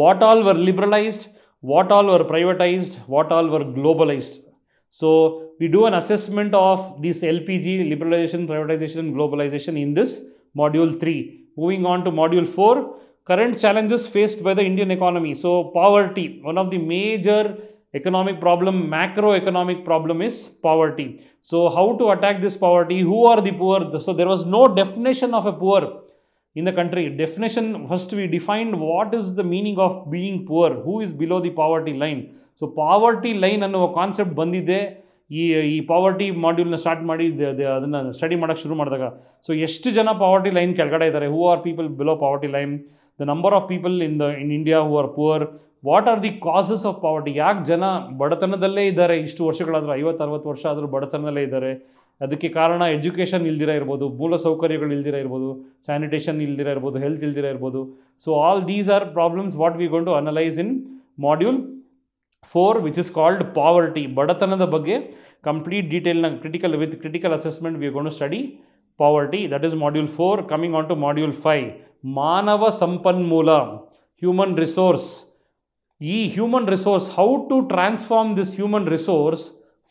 what all were liberalised, what all were privatized, what all were globalized. So we do an assessment of this LPG, liberalization, privatization, globalization in this module 3. Moving on to module 4, current challenges faced by the Indian economy. So poverty, one of the major economic problem, macroeconomic problem is poverty. So how to attack this poverty, who are the poor? So there was no definition of a poor in the country. Definition, first we defined what is the meaning of being poor, who is below the poverty line. So poverty line ಅನ್ನೋ concept ಬಂದಿದೆ ಈ poverty ಮಾಡ್ಯೂಲ್ನ start ಮಾಡಿ ಅದನ್ನು study ಮಾಡೋಕ್ಕೆ ಶುರು ಮಾಡಿದಾಗ. So ಎಷ್ಟು ಜನ ಪಾವರ್ಟಿ ಲೈನ್ ಕೆಳಗಡೆ ಇದ್ದಾರೆ, who are people below poverty line, the number of people in India who are poor, what are the causes of poverty, ಯಾಕೆ ಜನ ಬಡತನದಲ್ಲೇ ಇದ್ದಾರೆ, ಇಷ್ಟು ವರ್ಷಗಳಾದರೂ 50-60 ವರ್ಷ ಆದರೂ ಬಡತನದಲ್ಲೇ ಇದ್ದಾರೆ. ಅದಕ್ಕೆ ಕಾರಣ ಎಜುಕೇಷನ್ ಇಲ್ದಿರ ಇರ್ಬೋದು, ಮೂಲ ಸೌಕರ್ಯಗಳು ಇಲ್ದಿರ ಇರ್ಬೋದು, ಸ್ಯಾನಿಟೇಷನ್ ಇಲ್ದಿರ ಇರ್ಬೋದು, ಹೆಲ್ತ್ ಇಲ್ದಿರ ಇರ್ಬೋದು. So all these are problems what we gone to analyse in module 4 which is called poverty. ಬಡತನದ ಬಗ್ಗೆ ಕಂಪ್ಲೀಟ್ ಡೀಟೇಲ್ನ critical assessment we gone to study poverty. That is module 4. Coming on to module 5, ಮಾನವ ಸಂಪನ್ಮೂಲ, human resource. ಈ human resource, how to transform this human resource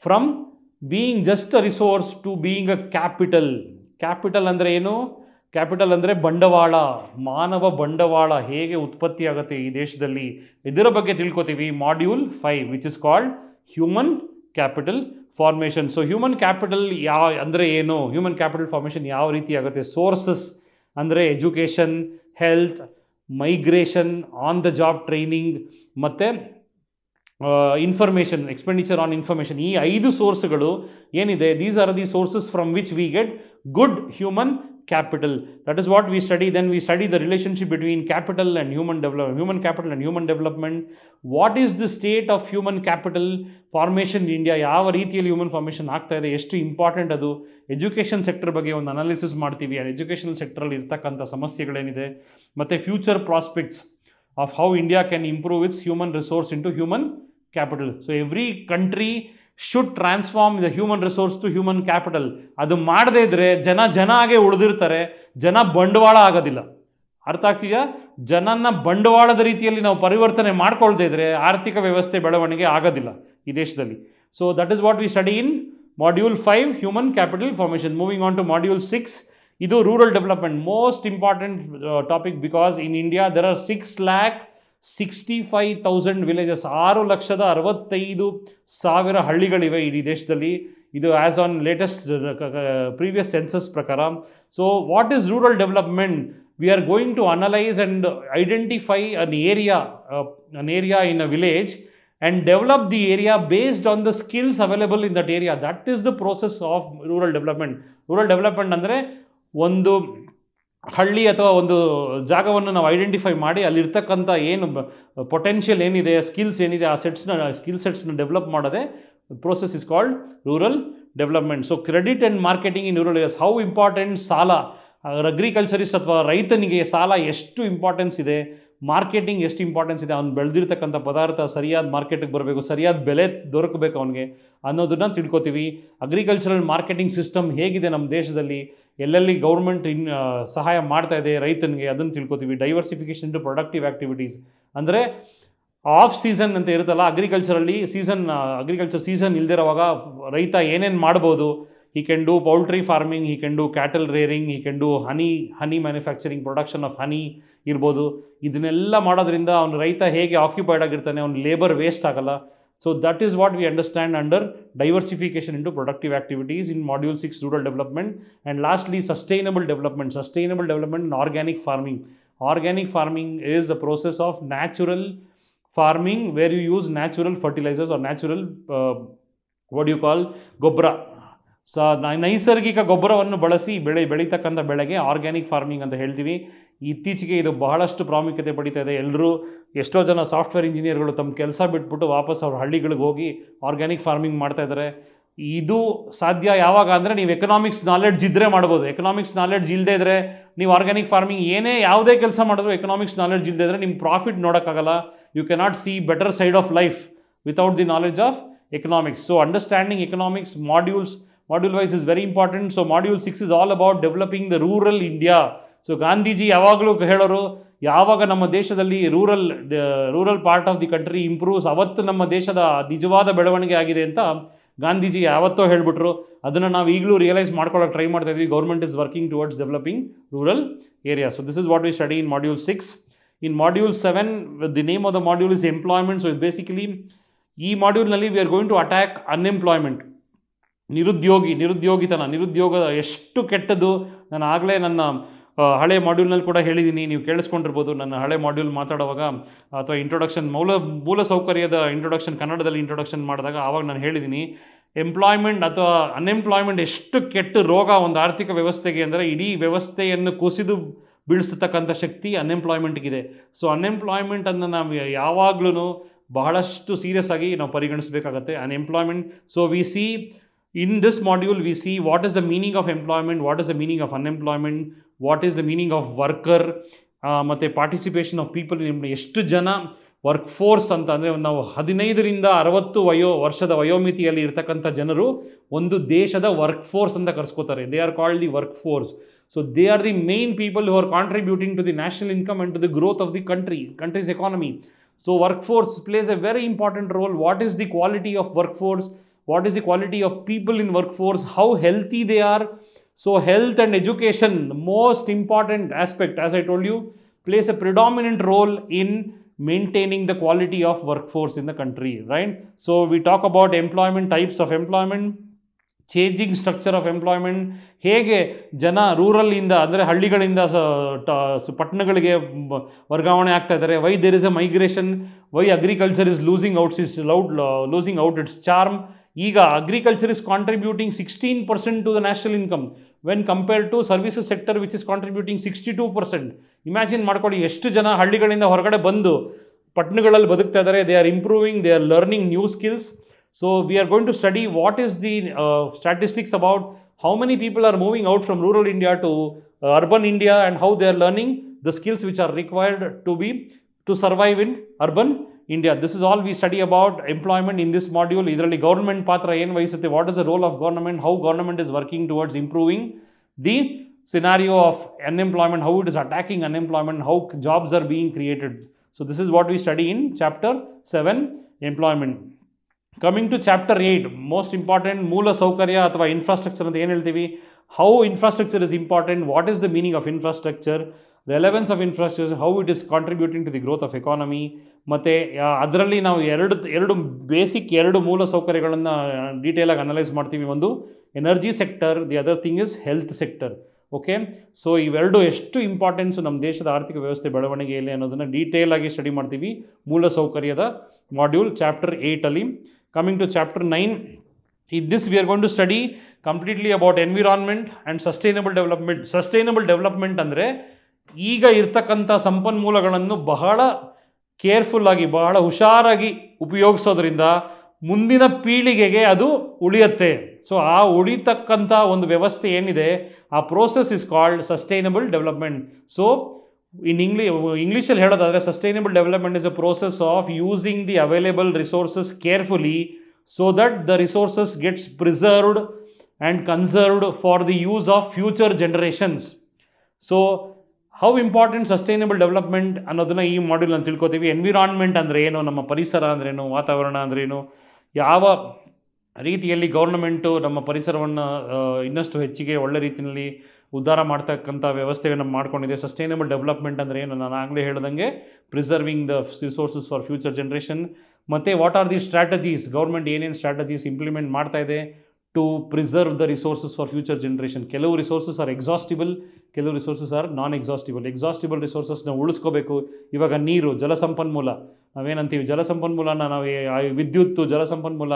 from being just a resource to being a capital. Capital ಅಂದರೆ ಏನು? Capital ಅಂದರೆ ಬಂಡವಾಳ, ಮಾನವ ಬಂಡವಾಳ ಹೇಗೆ ಉತ್ಪತ್ತಿ ಆಗುತ್ತೆ ಈ ದೇಶದಲ್ಲಿ, ಇದರ ಬಗ್ಗೆ ತಿಳ್ಕೊತೀವಿ module 5 which is called human capital formation. So human capital ಅಂದರೆ ಏನು, ಹ್ಯೂಮನ್ ಕ್ಯಾಪಿಟಲ್ ಫಾರ್ಮೇಷನ್ ಯಾವ ರೀತಿ ಆಗುತ್ತೆ, ಸೋರ್ಸಸ್ ಅಂದರೆ education, health, migration, on the job training ಮತ್ತು ಇನ್ಫಾರ್ಮೇಷನ್, ಎಕ್ಸ್ಪೆಂಡಿಚರ್ ಆನ್ ಇನ್ಫಾರ್ಮೇಷನ್. ಈ 5 ಸೋರ್ಸ್ಗಳು ಏನಿದೆ, these are the sources from which we get good human capital. That is what we study. Then we study the relationship between capital and human development, human capital and human development. What is the state of human capital formation in India? ಯಾವ ರೀತಿಯಲ್ಲಿ human formation ಆಗ್ತಾ ಇದೆ, ಎಷ್ಟು important ಅದು. Education sector ಬಗ್ಗೆ ಒಂದು analysis ಮಾಡ್ತೀವಿ, education ಸೆಕ್ಟರಲ್ಲಿ ಇರ್ತಕ್ಕಂಥ ಸಮಸ್ಯೆಗಳೇನಿದೆ, ಮತ್ತು future prospects of how India can improve its human resource into human capital. So every country should transform the human resource to human capital. ಅದು ಮಾಡದೇ ಇದ್ದರೆ ಜನ ಆಗೇ ಉಳಿದಿರ್ತಾರೆ, ಜನ ಬಂಡವಾಳ ಆಗೋದಿಲ್ಲ. ಅರ್ಥ ಆಗ್ತೀಯಾ? ಜನನ ಬಂಡವಾಳದ ರೀತಿಯಲ್ಲಿ ನಾವು ಪರಿವರ್ತನೆ ಮಾಡ್ಕೊಳ್ದೇ ಇದ್ದರೆ ಆರ್ಥಿಕ ವ್ಯವಸ್ಥೆ ಬೆಳವಣಿಗೆ ಆಗೋದಿಲ್ಲ ಈ ದೇಶದಲ್ಲಿ. So that is what we study in module 5 human capital formation. Moving on to module 6, ಇದು rural development, most important topic because in India there are 6,65,000 villages, 6,65,000 ಹಳ್ಳಿಗಳಿವೆ ಇಡೀ ದೇಶದಲ್ಲಿ. ಇದು as on latest previous census ಪ್ರಕಾರ. So what is rural development? We are going to analyse and identify an area in a village and develop the area based on the skills available in that area. That is the process of rural development. Rural development ಅಂದರೆ ಒಂದು ಹಳ್ಳಿ ಅಥವಾ ಒಂದು ಜಾಗವನ್ನು ನಾವು identify ಮಾಡಿ ಅಲ್ಲಿರ್ತಕ್ಕಂಥ ಏನು ಪೊಟೆನ್ಷಿಯಲ್ ಏನಿದೆ, ಸ್ಕಿಲ್ಸ್ ಏನಿದೆ, ಆ ಸ್ಕಿಲ್ ಸೆಟ್ಸ್ನ ಡೆವಲಪ್ ಮಾಡೋದೇ process is called rural development. So credit and marketing in rural areas, how important ಸಾಲ, ಅಗ್ರಿಕಲ್ಚರಿಸ್ಟ್ ಅಥವಾ ರೈತನಿಗೆ ಸಾಲ ಎಷ್ಟು ಇಂಪಾರ್ಟೆನ್ಸ್ ಇದೆ, ಮಾರ್ಕೆಟಿಂಗ್ ಎಷ್ಟು ಇಂಪಾರ್ಟೆನ್ಸ್ ಇದೆ, ಅವ್ನು ಬೆಳೆದಿರ್ತಕ್ಕಂಥ ಪದಾರ್ಥ ಸರಿಯಾದ ಮಾರ್ಕೆಟಿಗೆ ಬರಬೇಕು, ಸರಿಯಾದ ಬೆಲೆ ದೊರಕಬೇಕು ಅವನಿಗೆ ಅನ್ನೋದನ್ನು ತಿಳ್ಕೊತೀವಿ. ಅಗ್ರಿಕಲ್ಚರಲ್ ಮಾರ್ಕೆಟಿಂಗ್ ಸಿಸ್ಟಮ್ ಹೇಗಿದೆ ನಮ್ಮ ದೇಶದಲ್ಲಿ, ಎಲ್ಲೆಲ್ಲಿ ಗೌರ್ಮೆಂಟ್ ಸಹಾಯ ಮಾಡ್ತಾ ಇದೆ ರೈತನಿಗೆ, ಅದನ್ನು ತಿಳ್ಕೊತೀವಿ. ಡೈವರ್ಸಿಫಿಕೇಷನ್ ಟು ಪ್ರೊಡಕ್ಟಿವ್ ಆ್ಯಕ್ಟಿವಿಟೀಸ್ ಅಂದರೆ ಆಫ್ ಸೀಸನ್ ಅಂತ ಇರುತ್ತಲ್ಲ ಅಗ್ರಿಕಲ್ಚರಲ್ಲಿ, ಅಗ್ರಿಕಲ್ಚರ್ ಸೀಸನ್ ಇಲ್ದಿರೋವಾಗ ರೈತ ಏನೇನು ಮಾಡ್ಬೋದು. he can do poultry farming, he can do cattle rearing, he can do honey manufacturing, production of honey ಇರ್ಬೋದು. ಇದನ್ನೆಲ್ಲ ಮಾಡೋದ್ರಿಂದ ಅವನು ರೈತ ಹೇಗೆ ಆಕ್ಯುಪೈಡ್ ಆಗಿರ್ತಾನೆ, ಅವ್ನು ಲೇಬರ್ ವೇಸ್ಟ್ ಆಗಲ್ಲ. So that is what we understand under diversification into productive activities in module 6 rural development. And lastly sustainable development in organic farming. Organic farming is a process of natural farming where you use natural fertilisers or natural what you call ಗೊಬ್ಬರ. ನೈಸರ್ಗಿಕ ಗೊಬ್ಬರವನ್ನು ಬಳಸಿ ಬೆಳೀತಕ್ಕಂಥ ಬೆಳೆಗೆ organic farming ಅಂತ ಹೇಳ್ತೀವಿ. ಇತ್ತೀಚೆಗೆ ಇದು ಬಹಳಷ್ಟು ಪ್ರಾಮುಖ್ಯತೆ ಪಡಿತಾ ಇದೆ. ಎಲ್ಲರೂ ಎಷ್ಟೋ ಜನ ಸಾಫ್ಟ್ವೇರ್ ಇಂಜಿನಿಯರ್ಗಳು ತಮ್ಮ ಕೆಲಸ ಬಿಟ್ಬಿಟ್ಟು ವಾಪಸ್ ಅವ್ರ ಹಳ್ಳಿಗಳಿಗೆ ಹೋಗಿ ಆರ್ಗ್ಯಾನಿಕ್ ಫಾರ್ಮಿಂಗ್ ಮಾಡ್ತಾ ಇದ್ದಾರೆ. ಇದು ಸಾಧ್ಯ ಯಾವಾಗ ಅಂದರೆ ನೀವು ಎಕನಾಮಿಕ್ಸ್ ನಾಲೆಡ್ಜ್ ಇದ್ದರೆ ಮಾಡ್ಬೋದು. ಎಕನಾಮಿಕ್ಸ್ ನಾಲೆಡ್ಜ್ ಇಲ್ಲದೇ ಇದ್ದರೆ ನೀವು ಆರ್ಗ್ಯಾನಿಕ್ ಫಾರ್ಮಿಂಗ್ ಯಾವುದೇ ಕೆಲಸ ಮಾಡಿದ್ರು ಎಕನಾಮಿಕ್ಸ್ ನಾಲೆಡ್ಜ್ ಇಲ್ಲದೇ ಇದ್ದರೆ ನಿಮ್ಮ ಪ್ರಾಫಿಟ್ ನೋಡೋಕ್ಕಾಗಲ್ಲ. You cannot see better side of life without the knowledge of economics. So understanding economics module wise is very important. So module 6 is all about developing the rural India. So Gandhiji ಯಾವಾಗಲೂ ಹೇಳೋರು, ಯಾವಾಗ ನಮ್ಮ ದೇಶದಲ್ಲಿ rural part of the country improves ಅವತ್ತು ನಮ್ಮ ದೇಶದ ನಿಜವಾದ ಬೆಳವಣಿಗೆ ಆಗಿದೆ ಅಂತ ಗಾಂಧೀಜಿ ಯಾವತ್ತೋ ಹೇಳ್ಬಿಟ್ರು. ಅದನ್ನು ನಾವು ಈಗಲೂ ರಿಯಲೈಸ್ ಮಾಡ್ಕೊಳ್ಳೋಕೆ ಟ್ರೈ ಮಾಡ್ತಾ ಇದ್ವಿ. Government is working towards developing rural area. So this is what we study in module 6. In module 7, the name of the module is employment. So it's basically ಈ ಮಾಡ್ಯೂಲ್ನಲ್ಲಿ we are going to attack unemployment, ನಿರುದ್ಯೋಗ ಎಷ್ಟು ಕೆಟ್ಟದ್ದು. ನಾನು ಆಗಲೇ ನನ್ನ ಹಳೆ ಮಾಡ್ಯೂಲ್ನಲ್ಲಿ ಕೂಡ ಹೇಳಿದ್ದೀನಿ, ನೀವು ಕೇಳಿಸ್ಕೊಂಡಿರ್ಬೋದು. ನನ್ನ ಹಳೆ ಮಾಡ್ಯೂಲ್ ಮಾತಾಡುವಾಗ ಅಥವಾ ಇಂಟ್ರೊಡಕ್ಷನ್ ಮೂಲ ಸೌಕರ್ಯದ ಇಂಟ್ರೊಡಕ್ಷನ್ ಕನ್ನಡದಲ್ಲಿ ಇಂಟ್ರೊಡಕ್ಷನ್ ಮಾಡಿದಾಗ ಆವಾಗ ನಾನು ಹೇಳಿದ್ದೀನಿ, ಎಂಪ್ಲಾಯ್ಮೆಂಟ್ ಅಥವಾ ಅನ್ಎಂಪ್ಲಾಯ್ಮೆಂಟ್ ಎಷ್ಟು ಕೆಟ್ಟ ರೋಗ ಒಂದು ಆರ್ಥಿಕ ವ್ಯವಸ್ಥೆಗೆ ಅಂದರೆ ಇಡೀ ವ್ಯವಸ್ಥೆಯನ್ನು ಕುಸಿದು ಬೀಳಿಸ್ತಕ್ಕಂಥ ಶಕ್ತಿ ಅನ್ಎಂಪ್ಲಾಯ್ಮೆಂಟ್ಗಿದೆ. ಸೊ ಅನ್ಎಂಪ್ಲಾಯ್ಮೆಂಟನ್ನು ನಾವು ಯಾವಾಗ್ಲೂ ಬಹಳಷ್ಟು ಸೀರಿಯಸ್ ಆಗಿ ನಾವು ಪರಿಗಣಿಸಬೇಕಾಗತ್ತೆ unemployment. So we see in this module we see what is the meaning of employment, what is the meaning of unemployment, what is the meaning of worker, ಮತ್ತು ಪಾರ್ಟಿಸಿಪೇಷನ್ ಆಫ್ ಪೀಪಲ್. ಎಷ್ಟು ಜನ work force ಅಂತ ಅಂದರೆ ನಾವು 15ರಿಂದ 60 ವರ್ಷದ ವಯೋಮಿತಿಯಲ್ಲಿ ಇರ್ತಕ್ಕಂಥ ಜನರು ಒಂದು ದೇಶದ ವರ್ಕ್ ಫೋರ್ಸ್ ಅಂತ ಕರೆಸ್ಕೋತಾರೆ. They are called the work force. So they are the main people who are contributing to the national income and to the growth of the country's economy. So workforce plays a very important role. What is the quality of workforce? What is the quality of people in workforce? How healthy they are? So health and education, the most important aspect, as I told you, plays a predominant role in maintaining the quality of workforce in the country, right? So we talk about employment, types of employment, changing structure of employment, ಹೇಗೆ ಜನ ರೂರಲ್ಲಿಂದ ಅಂದರೆ ಹಳ್ಳಿಗಳಿಂದ ಪಟ್ಟಣಗಳಿಗೆ ವರ್ಗಾವಣೆ ಆಗ್ತಾ ಇದ್ದಾರೆ. Why there is a migration, why agriculture is losing out its charm. ಈಗ agriculture is contributing 16% to the national income when compared to services sector which is contributing 62%. Imagine ಮಾಡ್ಕೊಳ್ಳಿ, ಎಷ್ಟು ಜನ ಹಳ್ಳಿಗಳಿಂದ ಹೊರಗಡೆ ಬಂದು ಪಟ್ಟಣಗಳಲ್ಲಿ ಬದುಕ್ತಾ ಇದ್ದಾರೆ. They are improving, they are learning new skills. So we are going to study what is the statistics about how many people are moving out from rural India to urban India and how they are learning the skills which are required to survive in urban India. This is all we study about employment in this module. Idralli government patra ಏನು ವಹಿಸುತ್ತೆ, what is the role of government, how government is working towards improving the scenario of unemployment, how it is attacking unemployment, how jobs are being created. So this is what we study in chapter 7, employment. Coming to chapter 8, most important, ಮೂಲ ಸೌಕರ್ಯ ಅಥವಾ infrastructure ಅಂತ ಏನು ಹೇಳ್ತೀವಿ. How infrastructure is important, what is the meaning of infrastructure, relevance of infrastructure, how it is contributing to the growth of economy. ಮತ್ತು ಅದರಲ್ಲಿ ನಾವು ಎರಡು ಬೇಸಿಕ್ ಮೂಲ ಸೌಕರ್ಯಗಳನ್ನು ಡೀಟೇಲಾಗಿ ಅನಲೈಸ್ ಮಾಡ್ತೀವಿ. ಒಂದು energy sector, the other thing is health sector. Okay, so ಇವೆರಡು ಎಷ್ಟು ಇಂಪಾರ್ಟೆನ್ಸು ನಮ್ಮ ದೇಶದ ಆರ್ಥಿಕ ವ್ಯವಸ್ಥೆ ಬೆಳವಣಿಗೆಯಲ್ಲಿ ಅನ್ನೋದನ್ನು ಡೀಟೇಲಾಗಿ ಸ್ಟಡಿ ಮಾಡ್ತೀವಿ ಮೂಲ ಸೌಕರ್ಯದ ಮಾಡ್ಯೂಲ್ ಚಾಪ್ಟರ್ 8ಅಲ್ಲಿ. Coming to chapter 9, in this we are going to study completely about environment and sustainable development. Sustainable development ಅಂದರೆ ಈಗ ಇರ್ತಕ್ಕಂಥ ಸಂಪನ್ಮೂಲಗಳನ್ನು ಬಹಳ ಕೇರ್ಫುಲ್ ಆಗಿ, ಬಹಳ ಹುಷಾರಾಗಿ ಉಪಯೋಗಿಸೋದ್ರಿಂದ ಮುಂದಿನ ಪೀಳಿಗೆಗೆ ಅದು ಉಳಿಯುತ್ತೆ. ಸೊ ಆ ಉಳಿತಕ್ಕಂಥ ಒಂದು ವ್ಯವಸ್ಥೆ ಏನಿದೆ, ಆ process is called sustainable development. So ಇಂಗ್ಲೀಷಲ್ಲಿ ಹೇಳೋದಾದರೆ sustainable development is a process of using the available resources carefully so that the resources gets preserved and conserved for the use of future generations. So how important sustainable development ಅನ್ನೋದನ್ನು ಈ ಮಾಡ್ಯೂಲ್ನಲ್ಲಿ ತಿಳ್ಕೊತೀವಿ. Environment ಅಂದರೆ ಏನು, ನಮ್ಮ ಪರಿಸರ ಅಂದ್ರೇನು, ವಾತಾವರಣ ಅಂದ್ರೇನು, ಯಾವ ರೀತಿಯಲ್ಲಿ ಗೌರ್ನಮೆಂಟು ನಮ್ಮ ಪರಿಸರವನ್ನು ಇನ್ನಷ್ಟು ಹೆಚ್ಚಿಗೆ ಒಳ್ಳೆ ರೀತಿಯಲ್ಲಿ ಉದ್ಧಾರ ಮಾಡ್ತಕ್ಕಂಥ ವ್ಯವಸ್ಥೆಯನ್ನು ಮಾಡ್ಕೊಂಡಿದೆ. ಸಸ್ಟೈನಬಲ್ ಡೆವಲಪ್ಮೆಂಟ್ ಅಂದರೆ ಏನು, ನಾನು ಆಗಲೇ ಹೇಳ್ದಂಗೆ preserving the resources for future generation. ಮತ್ತು what are the strategies, government ಏನೇನು ಸ್ಟ್ರಾಟಜೀಸ್ ಇಂಪ್ಲಿಮೆಂಟ್ ಮಾಡ್ತಾ ಇದೆ to preserve the resources for future generation. ಕೆಲವು ರಿಸೋರ್ಸಸ್ ಆರ್ ಎಕ್ಸಾಸ್ಟಿಬಲ್, ಕೆಲವು ರಿಸೋರ್ಸಸ್ ಆರ್ ನಾನ್ ಎಕ್ಸಾಸ್ಟಿಬಲ್. ಎಕ್ಸಾಸ್ಟಿಬಲ್ ರಿಸೋರ್ಸಸ್ನ ಉಳಿಸ್ಕೋಬೇಕು. ಇವಾಗ ನೀರು, ಜಲಸಂಪನ್ಮೂಲ, ನಾವೇನಂತೀವಿ ಜಲಸಂಪನ್ಮೂಲನ ನಾವು ವಿದ್ಯುತ್ ಜಲಸಂಪನ್ಮೂಲ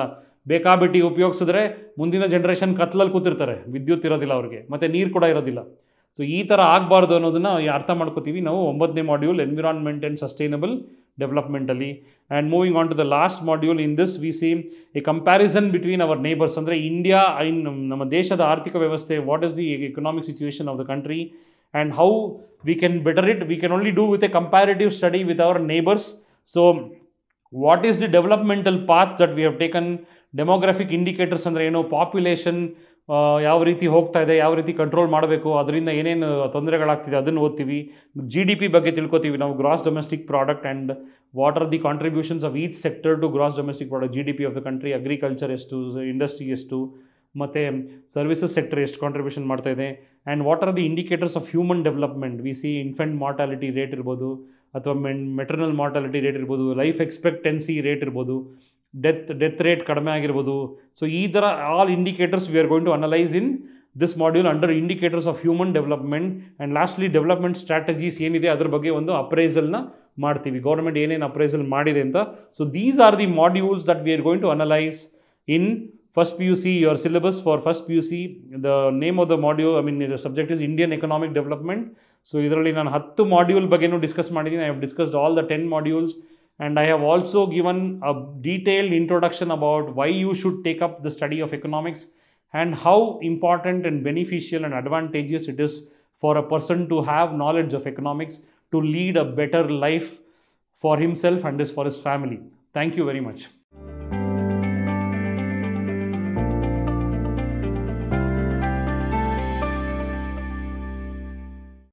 ಬೇಕಾಬಿಟ್ಟು ಉಪಯೋಗಿಸಿದ್ರೆ ಮುಂದಿನ ಜನ್ರೇಷನ್ ಕತ್ಲಲ್ಲಿ ಕೂತಿರ್ತಾರೆ, ವಿದ್ಯುತ್ ಇರೋದಿಲ್ಲ ಅವ್ರಿಗೆ, ಮತ್ತು ನೀರು ಕೂಡ ಇರೋದಿಲ್ಲ. ಸೊ ಈ ಥರ ಆಗಬಾರ್ದು ಅನ್ನೋದನ್ನು ಅರ್ಥ ಮಾಡ್ಕೋತೀವಿ ನಾವು 9ನೇ ಮಾಡ್ಯೂಲ್ ಎನ್ವಿರಾನ್ಮೆಂಟ್ ಆ್ಯಂಡ್ ಸಸ್ಟೈನಬಲ್ ಡೆವಲಪ್ಮೆಂಟಲ್ಲಿ. And moving on to the last module in this we see a comparison between our neighbours. ಅಂದರೆ ಇಂಡಿಯಾ ನಮ್ಮ ದೇಶದ ಆರ್ಥಿಕ ವ್ಯವಸ್ಥೆ, what is the economic situation of the country and how we can better it. We can only do with a comparative study with our neighbours. So what is the developmental path that we have taken, demographic indicators ಅಂದರೆ ಏನು, population ಯಾವ ರೀತಿ ಹೋಗ್ತಾ ಇದೆ, ಯಾವ ರೀತಿ control ಮಾಡಬೇಕು, ಅದರಿಂದ ಏನೇನು ತೊಂದರೆಗಳಾಗ್ತಿದೆ ಅದನ್ನು ಓದ್ತೀವಿ. GDP ಬಗ್ಗೆ ತಿಳ್ಕೊತೀವಿ ನಾವು, gross domestic product, and what are the contributions of each sector to gross domestic product, GDP of the country, agriculture ಎಷ್ಟು, ಇಂಡಸ್ಟ್ರಿ ಎಷ್ಟು, ಮತ್ತು ಸರ್ವಿಸಸ್ ಸೆಕ್ಟರ್ ಎಷ್ಟು ಕಾಂಟ್ರಿಬ್ಯೂಷನ್ ಮಾಡ್ತಾ ಇದೆ. And what are the indicators of human development, we see infant mortality rate ಇರ್ಬೋದು, ಅಥವಾ maternal mortality rate ಇರ್ಬೋದು, life expectancy rate ಇರ್ಬೋದು, ಡೆತ್ ರೇಟ್ ಕಡಿಮೆ ಆಗಿರ್ಬೋದು. ಸೊ ಈ ಥರ all indicators we are going to analyse in this module under indicators of human development. And lastly development strategies ಏನಿದೆ ಅದ್ರ ಬಗ್ಗೆ ಒಂದು ಅಪ್ರೈಸಲ್ನ ಮಾಡ್ತೀವಿ, ಗೌರ್ಮೆಂಟ್ ಏನೇನು ಅಪ್ರೈಸಲ್ ಮಾಡಿದೆ ಅಂತ. So these are the modules that we are going to analyse in first PUC. your syllabus for first PUC, the name of the module, the subject is Indian economic development. So ಇದರಲ್ಲಿ ನಾನು 10 module ಬಗ್ಗೆನೂ discuss ಮಾಡಿದ್ದೀನಿ. I have discussed all the 10 modules, and I have also given a detailed introduction about why you should take up the study of economics and how important and beneficial and advantageous it is for a person to have knowledge of economics to lead a better life for himself and for his family. Thank you very much.